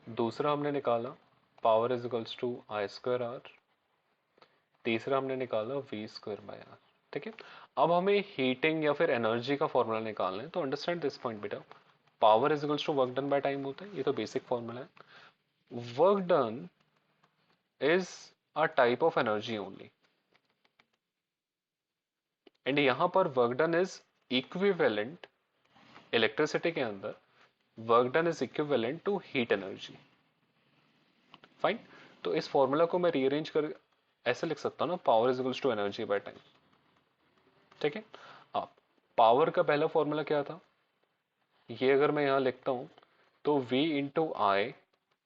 दूसरा हमने निकाला power is equals to I square R, तीसरा हमने निकाला वी स्क्वायर बाय आर। ठीक है, अब हमें हीटिंग या फिर एनर्जी का फॉर्मूला निकालना है, तो अंडरस्टैंड दिस पॉइंट बेटा। Power is equals to work done by time होता है, ये तो बेसिक फॉर्मूला है। Work done is a type of energy only, and यहां पर work done is equivalent, electricity के अंदर work done is equivalent to heat energy. Fine. तो इस फॉर्मूला को मैं रीअरेंज कर ऐसे लिख सकता हूं ना, power is equals to energy by time. ठीक है। अब पावर का पहला फॉर्मूला क्या था, ये अगर मैं यहां लिखता हूं तो V into I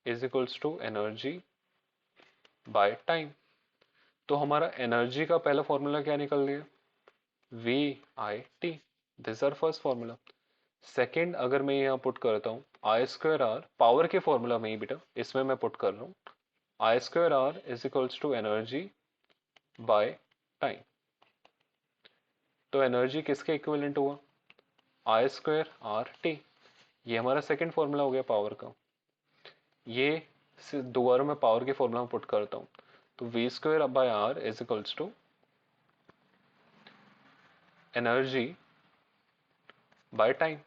is equals to energy by time. तो हमारा एनर्जी का पहला फॉर्मूला क्या निकल गया, VIT। This are first formula. Second अगर मैं यहाँ पुट करता हूँ आई स्क्वायर आर, पावर के फॉर्मूला में ही बेटा, इसमें मैं पुट कर रहा हूँ I square R is equals to energy by time. तो एनर्जी किसके इक्विवेलेंट हुआ, आई स्क्वायर आर टी। ये हमारा सेकेंड फॉर्मूला हो गया पावर का। ये दोबारा मैं पावर के फॉर्मूला में पुट करता हूँ, तो V square by R is equals to energy by time.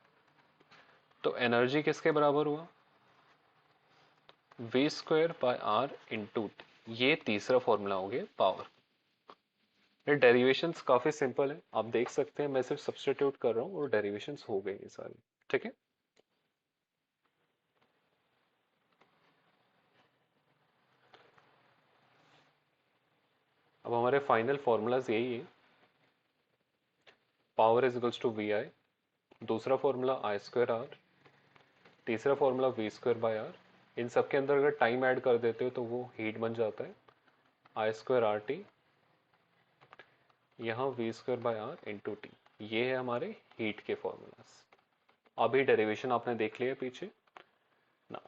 तो एनर्जी किसके बराबर हुआ, V square by R into, ये तीसरा फॉर्मूला हो गया पावर। ये डेरिवेशंस काफी सिंपल है, आप देख सकते हैं मैं सिर्फ सब्स्टिट्यूट कर रहा हूँ और डेरिवेशंस हो गए ये सारी। ठीक है। अब हमारे फाइनल फॉर्मूलाज यही है, power is equals to V I, दूसरा फॉर्मूला आई स्क्वायर आर, तीसरा formula V square by R. इन सब के अंदर अगर टाइम ऐड कर देते हो तो वो हीट बन जाता है, आई स्क्वायर आर टी, यहाँ V square by R into T. ये है हमारे हीट के फॉर्मूलाज। अभी डेरिवेशन आपने देख लिया पीछे ना।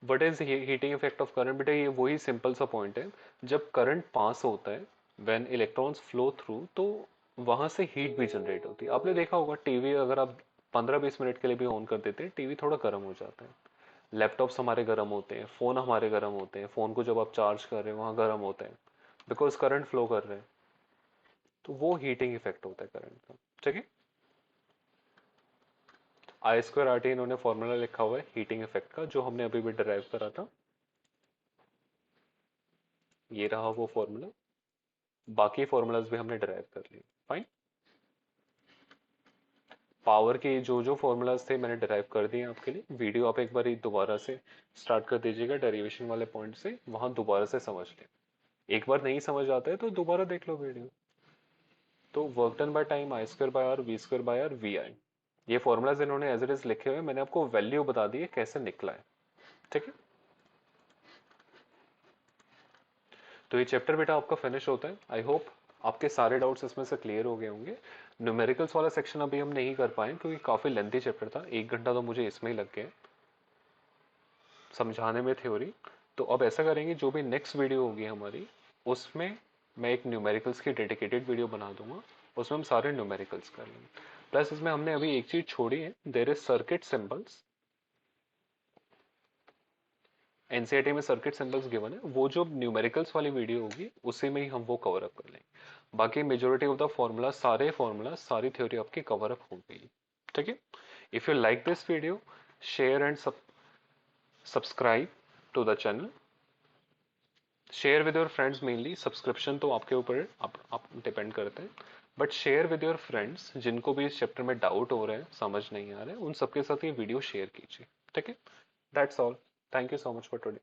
What is heating effect of current, बेटा ये वही सिंपल सा पॉइंट है, जब करंट पास होता है व्हेन इलेक्ट्रॉन्स फ्लो थ्रू, तो वहां से हीट भी जनरेट होती है। आपने देखा होगा टीवी अगर आप 15-20 मिनट के लिए भी ऑन कर देते हैं, टीवी थोड़ा गर्म हो जाता है। लैपटॉप्स हमारे गर्म होते हैं, फोन हमारे गर्म होते हैं, फोन को जब आप चार्ज कर रहे हैं वहां गर्म होते हैं, बिकॉज करंट फ्लो कर रहे हैं। तो वो हीटिंग इफेक्ट होता है करंट का। ठीक है। आई स्क्वायर आर टी इन्होंने फॉर्मूला लिखा हुआ है हीटिंग इफेक्ट का, जो हमने अभी भी डिराइव करा था। ये रहा वो फॉर्मूला, बाकी फॉर्मूलाज भी हमने डिराइव कर लिए। फाइन। पावर के जो जो फॉर्मूलाज थे मैंने डिराइव कर दिए आपके लिए। वीडियो आप एक बार दोबारा से स्टार्ट कर दीजिएगा, डेरिवेशन वाले पॉइंट से वहां दोबारा से समझ लें। एक बार नहीं समझ आता है तो दोबारा देख लो वीडियो। तो work done by time I square by R, V square by R, V I. ये फॉर्मूलाज इन्होंने एज इट इज लिखे हुए, मैंने आपको वैल्यू बता दी है कैसे निकला है। ठीक है। तो ये चैप्टर बेटा आपका फिनिश होता है। आई होप आपके सारे डाउट्स इसमें से क्लियर हो गए होंगे। न्यूमेरिकल्स वाला सेक्शन अभी हम नहीं कर पाए क्योंकि काफी लेंथी चैप्टर था, 1 घंटा तो मुझे इसमें ही लग गया समझाने में थ्योरी। तो अब ऐसा करेंगे, जो भी नेक्स्ट वीडियो होगी हमारी, उसमें मैं एक न्यूमेरिकल्स की डेडिकेटेड वीडियो बना दूंगा, उसमें हम सारे न्यूमेरिकल्स कर लेंगे। प्लस इसमें हमने अभी एक चीज छोड़ी है, there is circuit symbols. NCERT में सर्किट सिंबल्स गिवन है, वो जो न्यूमेरिकल्स वाली वीडियो होगी उसी में ही हम वो कवर अप कर लेंगे। बाकी मेजोरिटी ऑफ द फॉर्मूला, सारे फॉर्मूला, सारी थ्योरी आपकी कवर अप हो गई। ठीक है। If you like this video, share and subscribe to the channel. Share with your friends, mainly subscription तो आपके ऊपर आप डिपेंड करते हैं, but share with your friends जिनको भी इस चैप्टर में डाउट हो रहा है, समझ नहीं आ रहा है, उन सबके साथ ये वीडियो शेयर कीजिए। ठीक है। That's all. Thank you so much for today.